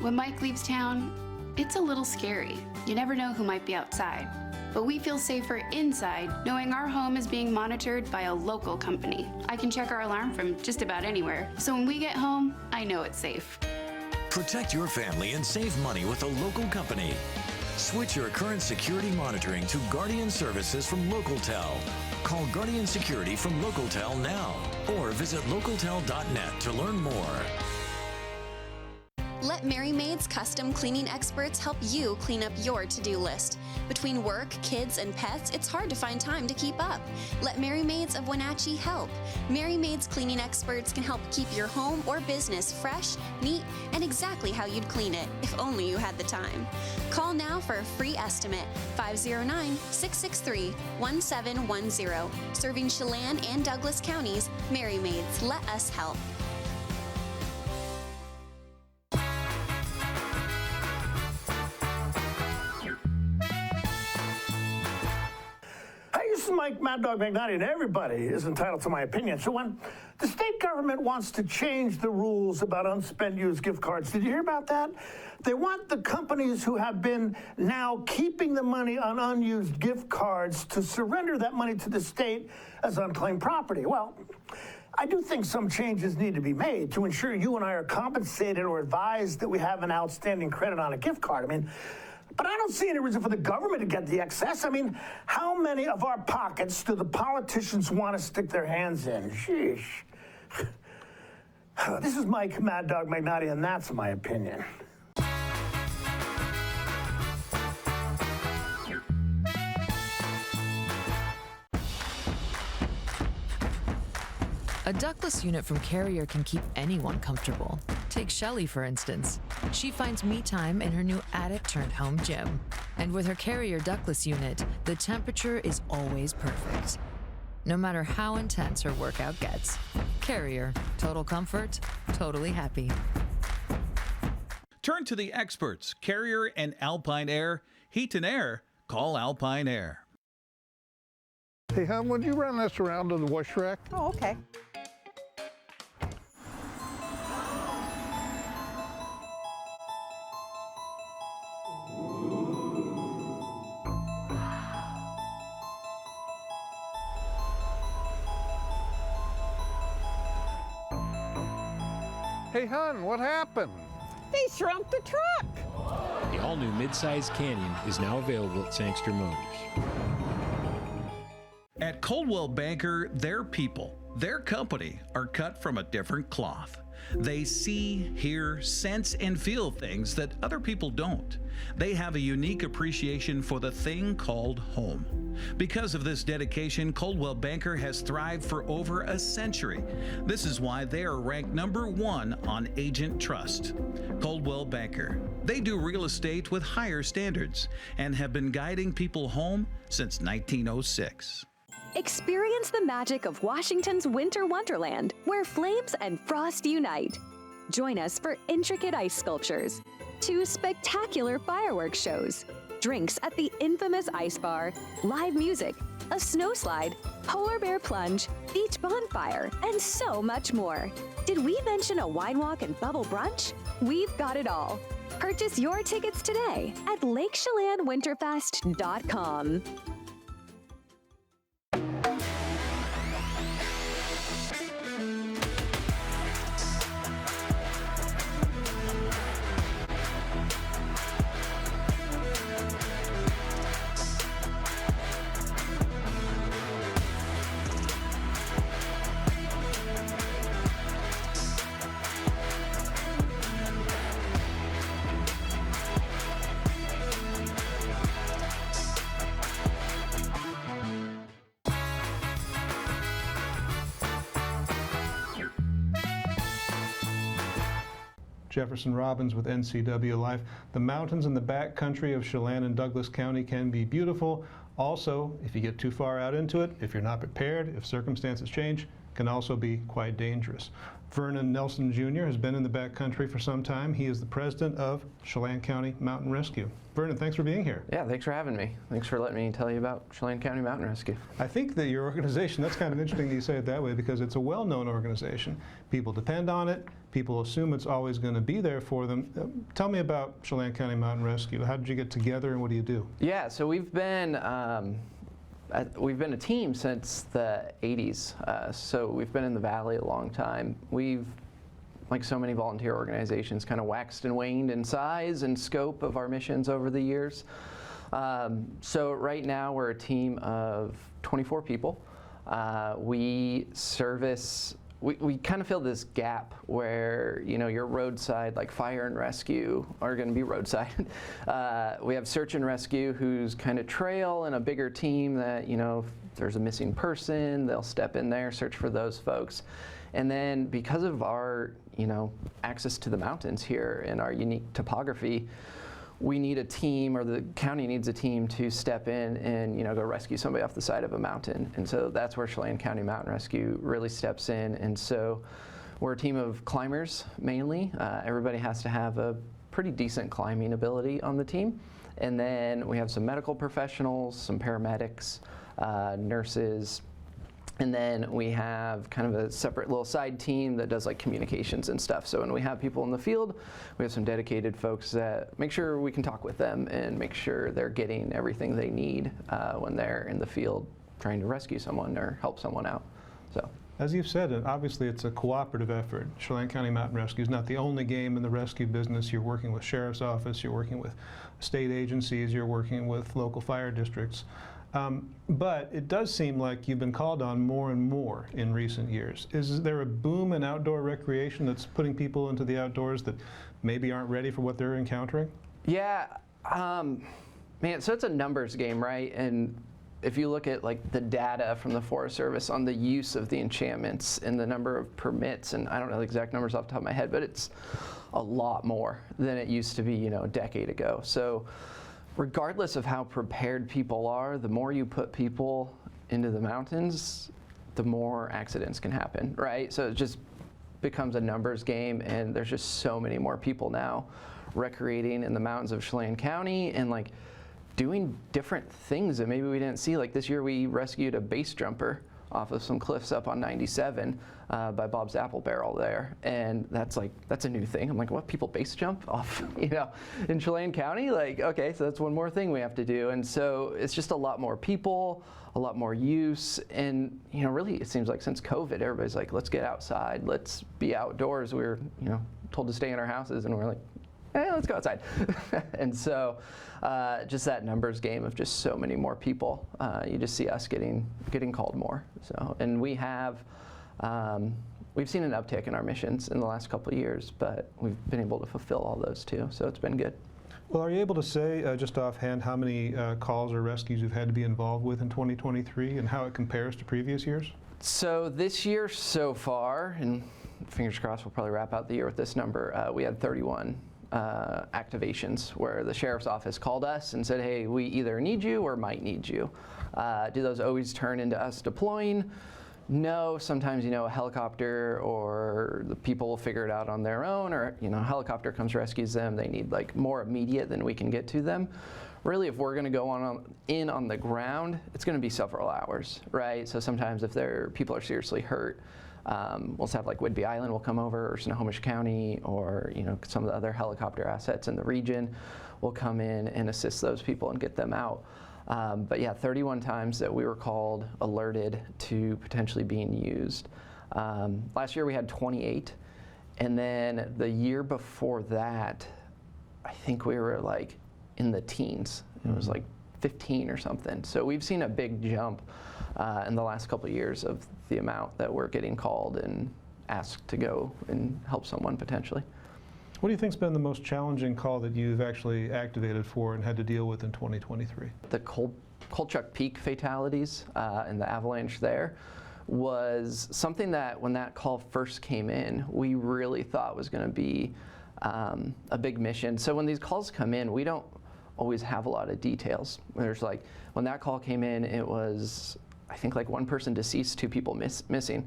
When Mike leaves town, it's a little scary. You never know who might be outside. But we feel safer inside knowing our home is being monitored by a local company. I can check our alarm from just about anywhere. So when we get home, I know it's safe. Protect your family and save money with a local company. Switch your current security monitoring to Guardian Services from LocalTel. Call Guardian Security from LocalTel now or visit localtel.net to learn more. Let Mary Maid's custom cleaning experts help you clean up your to-do list. Between work, kids, and pets, it's hard to find time to keep up. Let Mary Maids of Wenatchee help. Mary Maid's cleaning experts can help keep your home or business fresh, neat, and exactly how you'd clean it, if only you had the time. Call now for a free estimate, 509-663-1710. Serving Chelan and Douglas counties, Mary Maids, let us help. This is Mike Mad Dog Mignotti, and everybody is entitled to my opinion. So when the state government wants to change the rules about unspent used gift cards, did you hear about that? They want the companies who have been now keeping the money on unused gift cards to surrender that money to the state as unclaimed property. Well, I do think some changes need to be made to ensure you and I are compensated or advised that we have an outstanding credit on a gift card. But I don't see any reason for the government to get the excess. How many of our pockets do the politicians want to stick their hands in? Sheesh. This is Mike Mad Dog Mignotti, and that's my opinion. A ductless unit from Carrier can keep anyone comfortable. Take Shelly, for instance. She finds me time in her new attic-turned-home gym. And with her Carrier ductless unit, the temperature is always perfect. No matter how intense her workout gets. Carrier. Total comfort, totally happy. Turn to the experts, Carrier and Alpine Air. Heat and air, call Alpine Air. Hey, hon, would you run this around to the wash rack? Oh, okay. Hey, hon, what happened? They shrunk the truck. The all-new midsize Canyon is now available at Sangster Motors. At Coldwell Banker, their people, their company are cut from a different cloth. They see, hear, sense, and feel things that other people don't. They have a unique appreciation for the thing called home. Because of this dedication, Coldwell Banker has thrived for over a century. This is why they are ranked #1 on Agent Trust. Coldwell Banker. They do real estate with higher standards and have been guiding people home since 1906. Experience the magic of Washington's winter wonderland, where flames and frost unite. Join us for intricate ice sculptures, 2 spectacular fireworks shows, drinks at the infamous ice bar, live music, a snow slide, polar bear plunge, beach bonfire, and so much more. Did we mention a wine walk and bubble brunch? We've got it all. Purchase your tickets today at LakeChelanWinterfest.com. Jefferson Robbins with NCW Life. The mountains in the back country of Chelan and Douglas County can be beautiful. Also, if you get too far out into it, if you're not prepared, if circumstances change, can also be quite dangerous. Vernon Nelson Jr. has been in the back country for some time. He is the president of Chelan County Mountain Rescue. Vernon, thanks for being here. Yeah, thanks for having me. Thanks for letting me tell you about Chelan County Mountain Rescue. I think that your organization, that's kind of interesting that you say it that way, because it's a well-known organization. People depend on it. People assume it's always going to be there for them. Tell me about Chelan County Mountain Rescue. How did you get together and what do you do? Yeah, so we've been a team since the 80s. So we've been in the Valley a long time. We've, like so many volunteer organizations, kind of waxed and waned in size and scope of our missions over the years. So right now we're a team of 24 people. We service, we kind of fill this gap where, you know, your roadside, like fire and rescue, are going to be roadside. We have search and rescue, who's kind of trail, and a bigger team that, you know, if there's a missing person, they'll step in there, search for those folks. And then because of our, you know, access to the mountains here and our unique topography, we need a team, or the county needs a team to step in and, you know, go rescue somebody off the side of a mountain. And so that's where Chelan County Mountain Rescue really steps in. And so we're a team of climbers mainly. Everybody has to have a pretty decent climbing ability on the team. And then we have some medical professionals, some paramedics, nurses. And then we have kind of a separate little side team that does like communications and stuff. So when we have people in the field, we have some dedicated folks that make sure we can talk with them and make sure they're getting everything they need when they're in the field trying to rescue someone or help someone out. So, as you've said, obviously it's a cooperative effort. Chelan County Mountain Rescue is not the only game in the rescue business. You're working with sheriff's office, you're working with state agencies, you're working with local fire districts. But it does seem like you've been called on more and more in recent years. Is there a boom in outdoor recreation that's putting people into the outdoors that maybe aren't ready for what they're encountering? Yeah, man, so it's a numbers game, right? And if you look at like the data from the Forest Service on the use of the enchantments and the number of permits, and I don't know the exact numbers off the top of my head, but it's a lot more than it used to be, you know, a decade ago. So regardless of how prepared people are, the more you put people into the mountains, the more accidents can happen, right? So it just becomes a numbers game, and there's just so many more people now recreating in the mountains of Chelan County and like doing different things that maybe we didn't see. Like this year we rescued a base jumper off of some cliffs up on 97 by Bob's Apple Barrel there, and that's a new thing. I'm like, what, people base jump off, in Chelan County? Like, okay, so that's one more thing we have to do, and so it's just a lot more people, a lot more use, and really it seems like since COVID, everybody's like, let's get outside, let's be outdoors. We were, told to stay in our houses, and we're like, let's go outside. And so just that numbers game of just so many more people, you just see us getting called more. So, and we have, we've seen an uptick in our missions in the last couple of years, but we've been able to fulfill all those too, so it's been good. Well, are you able to say, just offhand, how many calls or rescues you've had to be involved with in 2023 and how it compares to previous years? So this year so far, and fingers crossed we'll probably wrap out the year with this number, we had 31 activations where the sheriff's office called us and said, hey, we either need you or might need you. Do those always turn into us deploying? No, sometimes, a helicopter or the people will figure it out on their own, or, a helicopter comes, rescues them. They need more immediate than we can get to them. Really, if we're going to go in on the ground, it's going to be several hours, right? So sometimes if people are seriously hurt, we'll have Whidbey Island will come over, or Snohomish County, or some of the other helicopter assets in the region will come in and assist those people and get them out. But yeah, 31 times that we were called, alerted to potentially being used. Last year we had 28, and then the year before that, I think we were in the teens. It was 15 or something. So we've seen a big jump in the last couple of years of the amount that we're getting called and asked to go and help someone potentially. What do you think's been the most challenging call that you've actually activated for and had to deal with in 2023? The Kolchak Peak fatalities and the avalanche there was something that when that call first came in, we really thought was going to be a big mission. So when these calls come in, we don't always have a lot of details. There's when that call came in, it was, I think one person deceased, 2 people missing,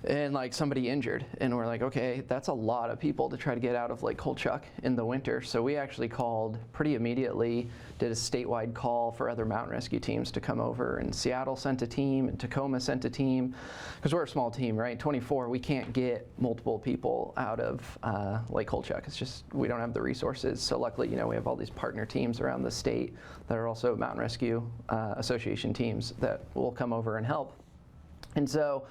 and somebody injured. And we're like, okay, that's a lot of people to try to get out of Kolchak in the winter. So we actually called pretty immediately, did a statewide call for other mountain rescue teams to come over, and Seattle sent a team, and Tacoma sent a team, because we're a small team, right? 24, we can't get multiple people out of Lake Kolchak. It's just, we don't have the resources. So luckily, we have all these partner teams around the state that are also Mountain Rescue Association teams that will come over and help. And so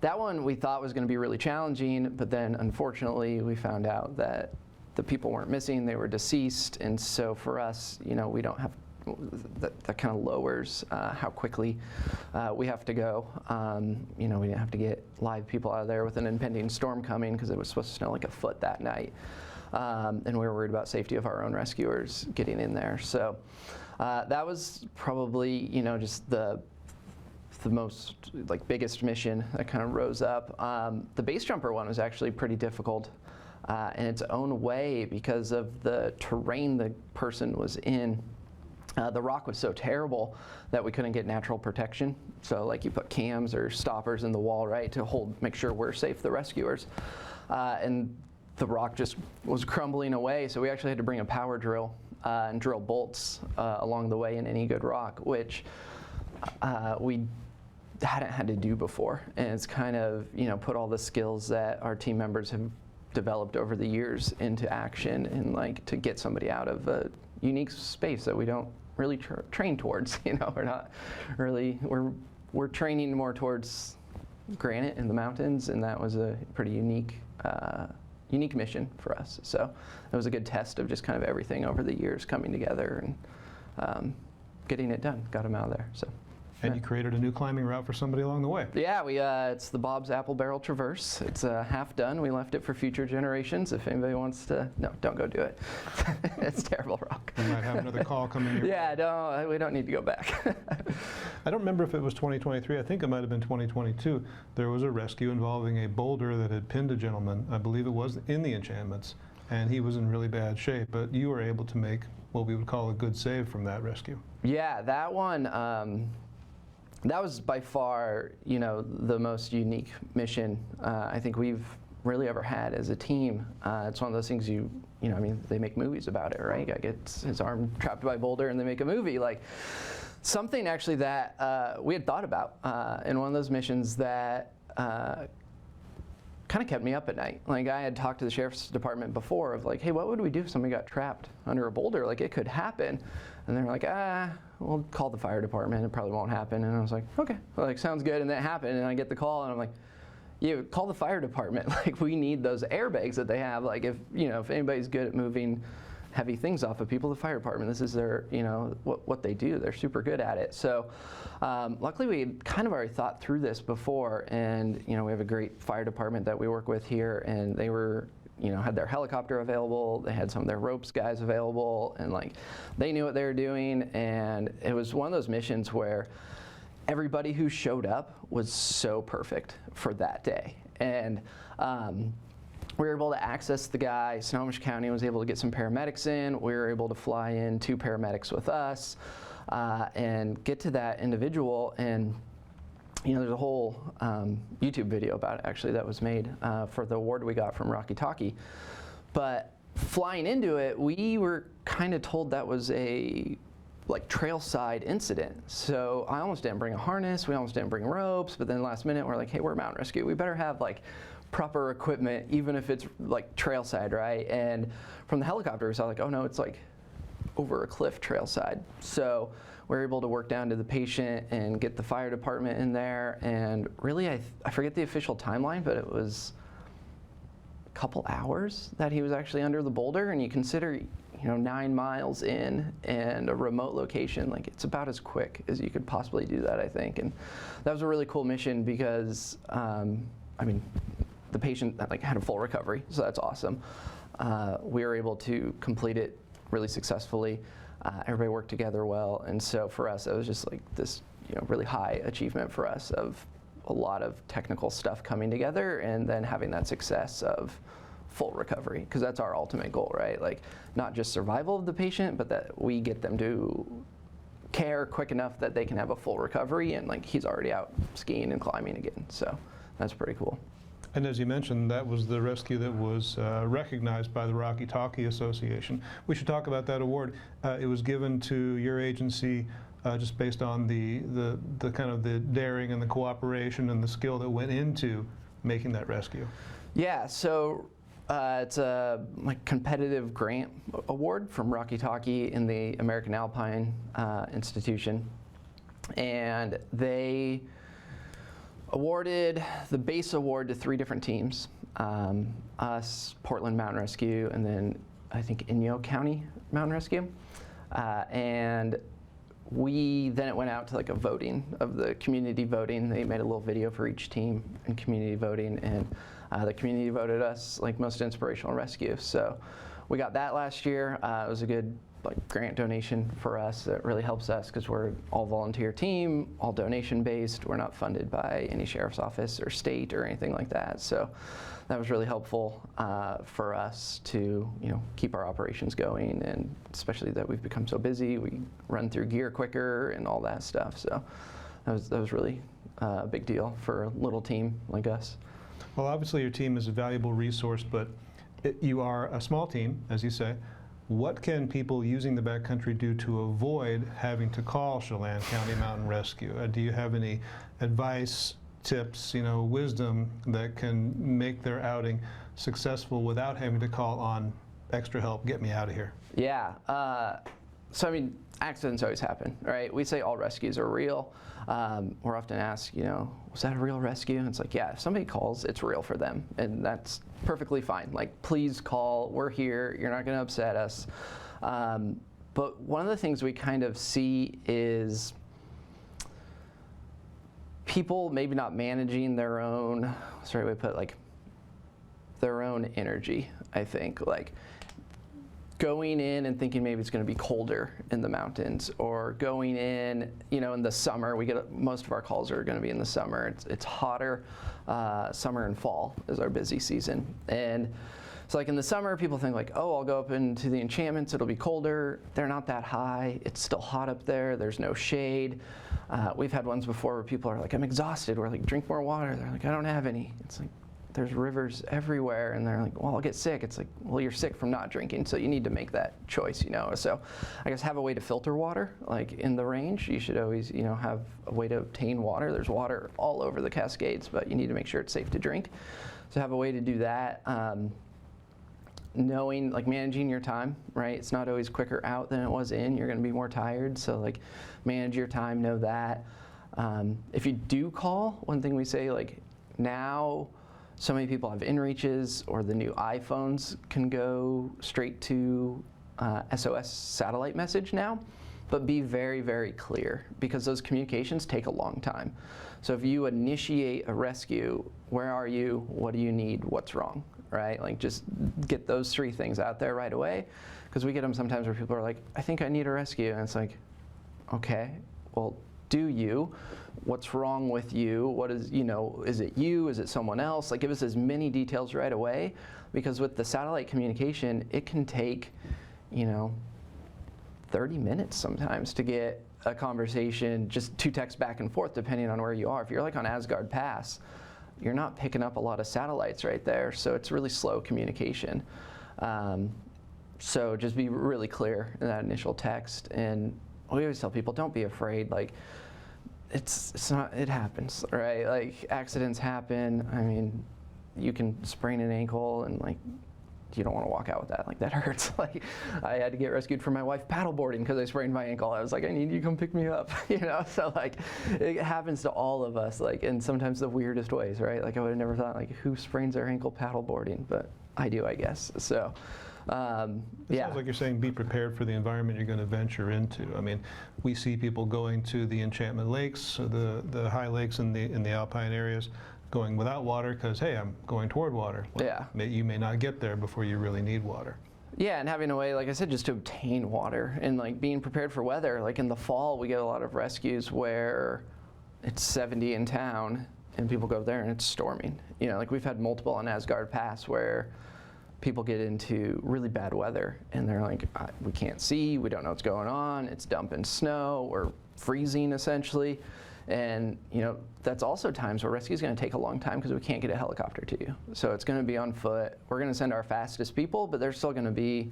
that one we thought was going to be really challenging, but then unfortunately we found out that the people weren't missing, they were deceased, and so for us, we don't have, that kind of lowers how quickly we have to go. We didn't have to get live people out of there with an impending storm coming, because it was supposed to snow a foot that night, and we were worried about safety of our own rescuers getting in there. So that was probably, just the most biggest mission that kind of rose up. The base jumper one was actually pretty difficult in its own way because of the terrain the person was in. The rock was so terrible that we couldn't get natural protection. So you put cams or stoppers in the wall, right, to make sure we're safe, the rescuers. And the rock just was crumbling away, so we actually had to bring a power drill and drill bolts along the way in any good rock, which we hadn't had to do before. And it's kind of, put all the skills that our team members have developed over the years into action, and to get somebody out of a unique space that we don't really train towards. We're not really, we're training more towards granite in the mountains, and that was a pretty unique mission for us. So it was a good test of just kind of everything over the years coming together and getting it done, got them out of there. So. And you created a new climbing route for somebody along the way. Yeah, it's the Bob's Apple Barrel Traverse. It's half done. We left it for future generations. If anybody wants to, no, don't go do it. It's terrible rock. We might have another call coming your way. Yeah, we don't need to go back. I don't remember if it was 2023. I think it might have been 2022. There was a rescue involving a boulder that had pinned a gentleman. I believe it was in the Enchantments, and he was in really bad shape. But you were able to make what we would call a good save from that rescue. Yeah, that one. That was by far, the most unique mission I think we've really ever had as a team. It's one of those things you you know, I mean, they make movies about it, right? Guy gets his arm trapped by a boulder and they make a movie. Like, something actually that we had thought about in one of those missions that kind of kept me up at night. Like, I had talked to the sheriff's department before of like, hey, what would we do if somebody got trapped under a boulder? Like, it could happen. And they're like, we'll call the fire department. It probably won't happen. And I was like, okay, like, sounds good. And that happened. And I get the call and I'm like, yeah, call the fire department. Like, we need those airbags that they have. Like, if, you know, if anybody's good at moving heavy things off of people, the fire department, this is their, you know, what they do. They're super good at it. So luckily we had kind of already thought through this before, and, you know, we have a great fire department that we work with here, and they were, you know, had their helicopter available, they had some of their ropes guys available, and like, they knew what they were doing. And it was one of those missions where everybody who showed up was so perfect for that day. And we were able to access the guy. Snohomish County was able to get some paramedics in. We were able to fly in 2 paramedics with us and get to that individual. And, you know, there's a whole YouTube video about it, actually, that was made for the award we got from Rocky Talkie. But flying into it, we were kind of told that was a trail side incident. So I almost didn't bring a harness. We almost didn't bring ropes. But then last minute, we're like, hey, we're mountain rescue. We better have like proper equipment, even if it's like trail side, right? And from the helicopter, we saw like, oh no, it's like over a cliff trail side. So we're able to work down to the patient and get the fire department in there. And really, I forget the official timeline, but it was a couple hours that he was actually under the boulder. And you consider, you know, 9 miles in and a remote location, like, it's about as quick as you could possibly do that, I think. And that was a really cool mission because, I mean, the patient like had a full recovery, so that's awesome. We were able to complete it really successfully. Everybody worked together well, and so for us, it was just like this, you know, really high achievement for us of a lot of technical stuff coming together, and then having that success of full recovery, because that's our ultimate goal, right? Like, not just survival of the patient, but that we get them to care quick enough that they can have a full recovery, and like, he's already out skiing and climbing again. So that's pretty cool. And as you mentioned, that was the rescue that was recognized by the Rocky Talkie Association. We should talk about that award. It was given to your agency just based on the kind of the daring and the cooperation and the skill that went into making that rescue. Yeah, so it's a like competitive grant award from Rocky Talkie in the American Alpine Institution, and they awarded the base award to 3 different teams, us, Portland Mountain Rescue, and then I think Inyo County Mountain Rescue. And then it went out to like a voting of the community voting. They made a little video for each team in community voting, and the community voted us like most inspirational rescue. So we got that last year. It was a good like grant donation for us. It really helps us because we're all volunteer team, all donation based. We're not funded by any sheriff's office or state or anything like that. So that was really helpful for us to, you know, keep our operations going, and especially that we've become so busy, we run through gear quicker and all that stuff. So that was really a big deal for a little team like us. Well, obviously your team is a valuable resource, but you are a small team, as you say. What can people using the backcountry do to avoid having to call Chelan County Mountain Rescue? Do you have any advice, tips, you know, wisdom that can make their outing successful without having to call on extra help, get me out of here? Yeah, so I mean, accidents always happen, right? We say all rescues are real. We're often asked, you know, was that a real rescue? And it's like, yeah, if somebody calls, it's real for them, and that's perfectly fine. Like, please call, we're here, you're not gonna upset us. But one of the things we kind of see is people maybe not managing their own, sorry, we put like their own energy, I think. Like, going in and thinking maybe it's going to be colder in the mountains, or going in, you know, in the summer. We get most of our calls are going to be in the summer. It's hotter. Summer and fall is our busy season, and so like in the summer, people think like, oh, I'll go up into the enchantments. It'll be colder. They're not that high. It's still hot up there. There's no shade. We've had ones before where people are like, I'm exhausted. We're like, drink more water. They're like, I don't have any. It's like, there's rivers everywhere, and they're like, well, I'll get sick. It's like, well, you're sick from not drinking, so you need to make that choice, you know. So I guess have a way to filter water, like in the range. You should always, you know, have a way to obtain water. There's water all over the Cascades, but you need to make sure it's safe to drink. So have a way to do that. Knowing, like, managing your time, right? It's not always quicker out than it was in. You're going to be more tired, so like manage your time, know that. If you do call, one thing we say, like, now so many people have inReaches, or the new iPhones can go straight to SOS satellite message now, but be very, very clear, because those communications take a long time. So if you initiate a rescue, where are you, what do you need, what's wrong, right? Like, just get those 3 things out there right away, because we get them sometimes where people are like, I think I need a rescue, and it's like, okay, well, do you? What's wrong with you? What is, you know, is it you? Is it someone else? Like, give us as many details right away, because with the satellite communication, it can take, you know, 30 minutes sometimes to get a conversation, just 2 texts back and forth, depending on where you are. If you're like on Asgard Pass, you're not picking up a lot of satellites right there, so it's really slow communication. So just be really clear in that initial text, and we always tell people, don't be afraid. Like, it's not, it happens, right? Like, accidents happen. I mean, you can sprain an ankle, and like, you don't want to walk out with that. Like, that hurts. Like, I had to get rescued from my wife paddleboarding because I sprained my ankle. I was like, I need you to come pick me up, you know? So like, it happens to all of us, like, in sometimes the weirdest ways, right? Like, I would have never thought, like, who sprains their ankle paddleboarding? But I do, I guess. So, It sounds like you're saying be prepared for the environment you're going to venture into. I mean, we see people going to the Enchantment Lakes, the high lakes in the alpine areas, going without water because, hey, I'm going toward water. Well, yeah. You may not get there before you really need water. Yeah, and having a way, like I said, just to obtain water, and like being prepared for weather. Like in the fall, we get a lot of rescues where it's 70 in town, and people go there and it's storming. You know, like we've had multiple on Asgard Pass where people get into really bad weather, and they're like, we can't see, we don't know what's going on, it's dumping snow, we're freezing essentially. And you know, that's also times where rescue is going to take a long time because we can't get a helicopter to you. So it's going to be on foot. We're going to send our fastest people, but they're still going to be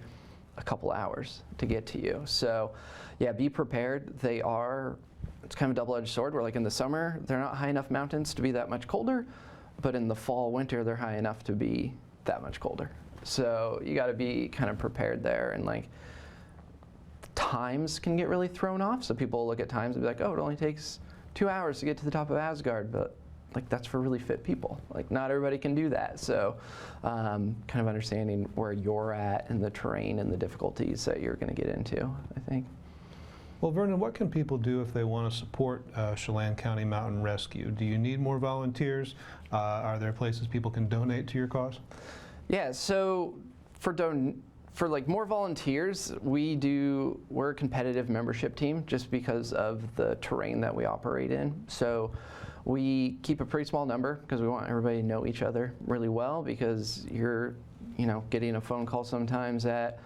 a couple hours to get to you. So yeah, be prepared. It's kind of a double-edged sword where like in the summer, they're not high enough mountains to be that much colder, but in the fall, winter, they're high enough to be that much colder. So you got to be kind of prepared there, and like times can get really thrown off. So people look at times and be like, oh, it only takes 2 hours to get to the top of Asgard, but like that's for really fit people. Like not everybody can do that. So kind of understanding where you're at and the terrain and the difficulties that you're going to get into, I think. Well, Vernon, what can people do if they want to support Chelan County Mountain Rescue? Do you need more volunteers? Are there places people can donate to your cause? Yeah, so for like more volunteers, we're a competitive membership team just because of the terrain that we operate in. So we keep a pretty small number because we want everybody to know each other really well, because you're, you know, getting a phone call sometimes at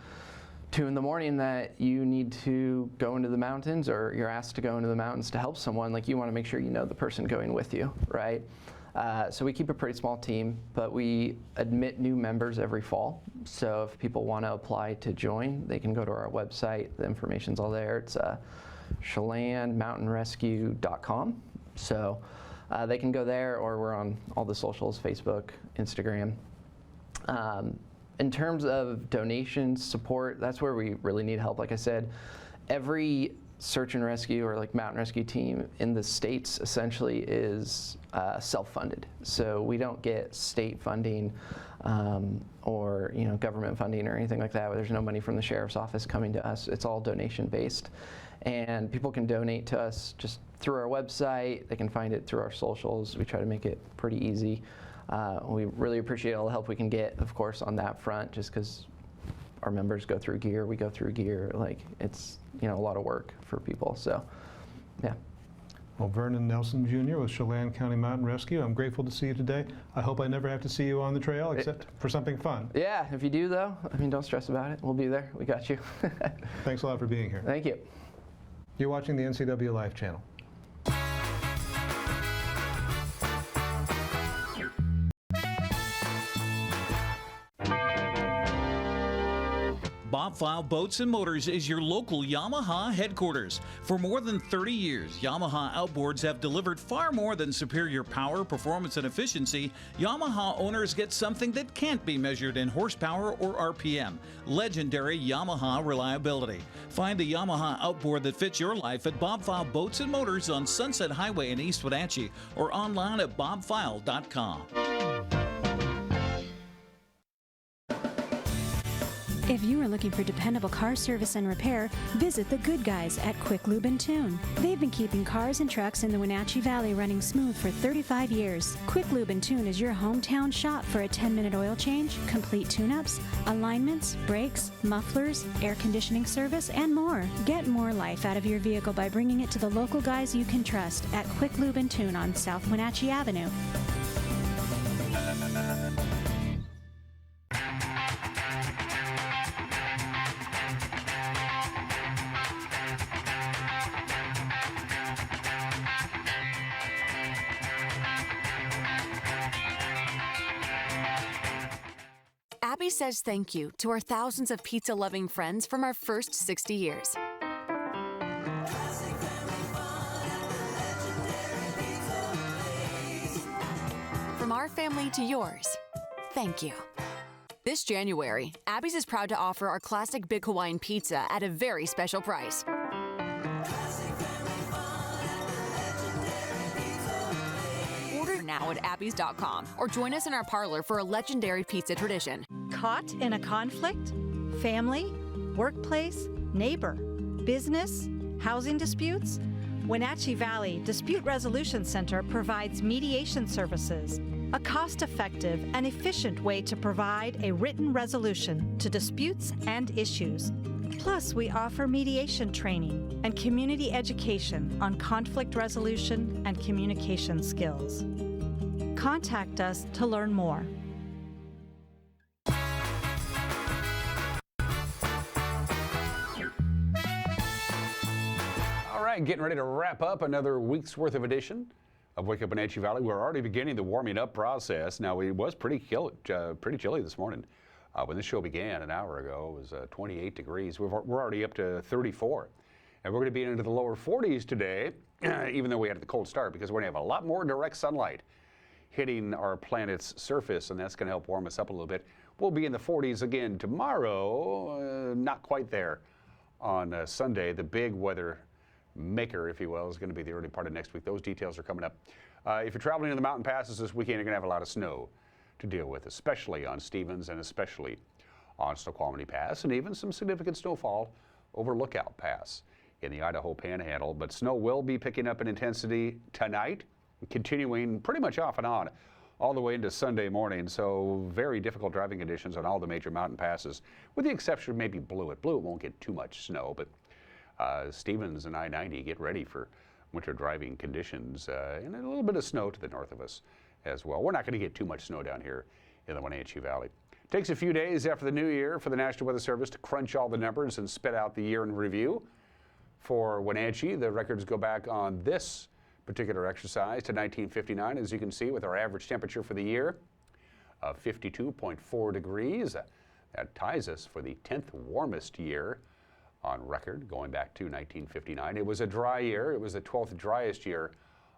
2 in the morning that you need to go into the mountains, or you're asked to go into the mountains to help someone. Like, you want to make sure you know the person going with you, right? So we keep a pretty small team, but we admit new members every fall. So if people want to apply to join, they can go to our website. The information's all there. It's chelanmountainrescue.com. So they can go there, or we're on all the socials, Facebook, Instagram. In terms of donations, support, that's where we really need help. Like I said, every search and rescue or like mountain rescue team in the States essentially is self-funded. So we don't get state funding or government funding or anything like that. There's no money from the sheriff's office coming to us. It's all donation based. And people can donate to us just through our website. They can find it through our socials. We try to make it pretty easy. We really appreciate all the help we can get, of course, on that front, just because our members go through gear, we go through gear. Like, it's a lot of work for people. So, yeah. Well, Vernon Nelson Jr. with Chelan County Mountain Rescue, I'm grateful to see you today. I hope I never have to see you on the trail except for something fun. Yeah, if you do though, don't stress about it. We'll be there. We got you. Thanks a lot for being here. Thank you. You're watching the NCW Life channel. File Boats and Motors is your local Yamaha headquarters. For more than 30 years, Yamaha outboards have delivered far more than superior power, performance, and efficiency. Yamaha owners get something that can't be measured in horsepower or RPM. Legendary Yamaha reliability. Find the Yamaha outboard that fits your life at Bob File Boats and Motors on Sunset Highway in East Wenatchee or online at bobfile.com. If you are looking for dependable car service and repair, visit the good guys at Quick Lube and Tune. They've been keeping cars and trucks in the Wenatchee Valley running smooth for 35 years. Quick Lube and Tune is your hometown shop for a 10-minute oil change, complete tune-ups, alignments, brakes, mufflers, air conditioning service, and more. Get more life out of your vehicle by bringing it to the local guys you can trust at Quick Lube and Tune on South Wenatchee Avenue. Abby says thank you to our thousands of pizza-loving friends from our first 60 years. From our family to yours, thank you. This January, Abby's is proud to offer our classic Big Hawaiian Pizza at a very special price. Order now at abbys.com or join us in our parlor for a legendary pizza tradition. Caught in a conflict? Family? Workplace? Neighbor? Business? Housing disputes? Wenatchee Valley Dispute Resolution Center provides mediation services, a cost-effective and efficient way to provide a written resolution to disputes and issues. Plus, we offer mediation training and community education on conflict resolution and communication skills. Contact us to learn more. All right, getting ready to wrap up another week's worth of edition of Wake Up Wenatchee Valley. We're already beginning the warming up process. Now, it was pretty chilly this morning. When this show began an hour ago, it was 28 degrees. We're already up to 34. And we're going to be into the lower 40s today, even though we had the cold start, because we're going to have a lot more direct sunlight hitting our planet's surface, and that's going to help warm us up a little bit. We'll be in the 40s again tomorrow, not quite there on Sunday. The big weather maker, if you will, is going to be the early part of next week. Those details are coming up. If you're traveling in the mountain passes this weekend, you're going to have a lot of snow to deal with, especially on Stevens and especially on Snoqualmie Pass, and even some significant snowfall over Lookout Pass in the Idaho Panhandle. But snow will be picking up in intensity tonight, continuing pretty much off and on all the way into Sunday morning. So very difficult driving conditions on all the major mountain passes, with the exception of maybe Blewett. Blewett won't get too much snow, but Stevens and I-90 get ready for winter driving conditions, and a little bit of snow to the north of us as well. We're not going to get too much snow down here in the Wenatchee Valley. Takes a few days after the new year for the National Weather Service to crunch all the numbers and spit out the year in review. For Wenatchee, the records go back on this particular exercise to 1959, as you can see, with our average temperature for the year of 52.4 degrees. That ties us for the 10th warmest year on record, going back to 1959. It was a dry year. It was the 12th driest year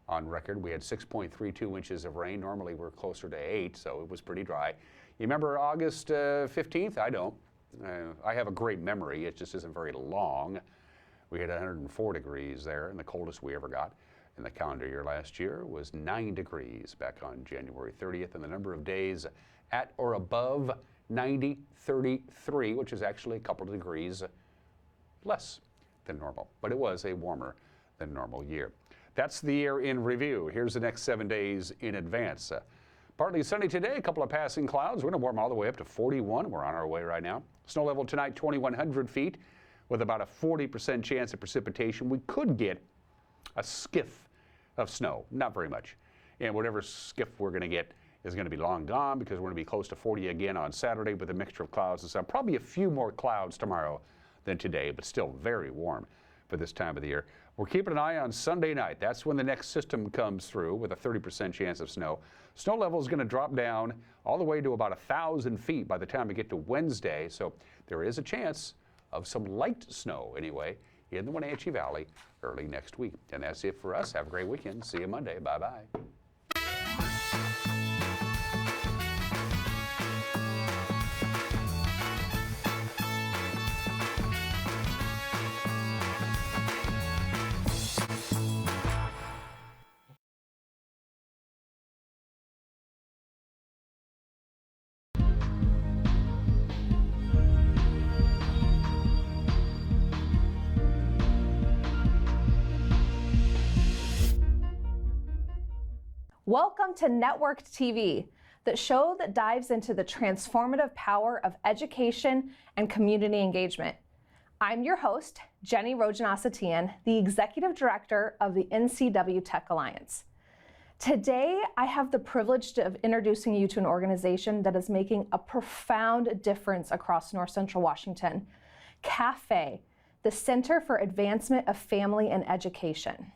on record. We had 6.32 inches of rain. Normally we're closer to 8, so it was pretty dry. You remember August 15th? I don't. I have a great memory. It just isn't very long. We had 104 degrees there, and the coldest we ever got in the calendar year last year was 9 degrees back on January 30th, and the number of days at or above 90, 33, which is actually a couple of degrees less than normal, but it was a warmer than normal year. That's the year in review. Here's the next 7 days in advance. Partly sunny today, a couple of passing clouds. We're going to warm all the way up to 41. We're on our way right now. Snow level tonight, 2,100 feet, with about a 40% chance of precipitation. We could get a skiff of snow, not very much. And whatever skiff we're going to get is going to be long gone, because we're going to be close to 40 again on Saturday with a mixture of clouds and sun. Probably a few more clouds tomorrow than today, but still very warm for this time of the year. We're keeping an eye on Sunday night. That's when the next system comes through with a 30% chance of snow. Snow level is going to drop down all the way to about 1,000 feet by the time we get to Wednesday, so there is a chance of some light snow anyway in the Wenatchee Valley early next week. And that's it for us. Have a great weekend. See you Monday. Bye-bye. Welcome to Networked TV, the show that dives into the transformative power of education and community engagement. I'm your host, Jenny Rojanasatian, the Executive Director of the NCW Tech Alliance. Today, I have the privilege of introducing you to an organization that is making a profound difference across North Central Washington, CAFE, the Center for Advancement of Family and Education.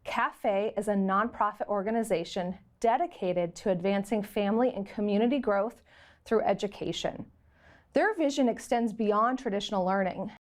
CAFE is a nonprofit organization dedicated to advancing family and community growth through education. Their vision extends beyond traditional learning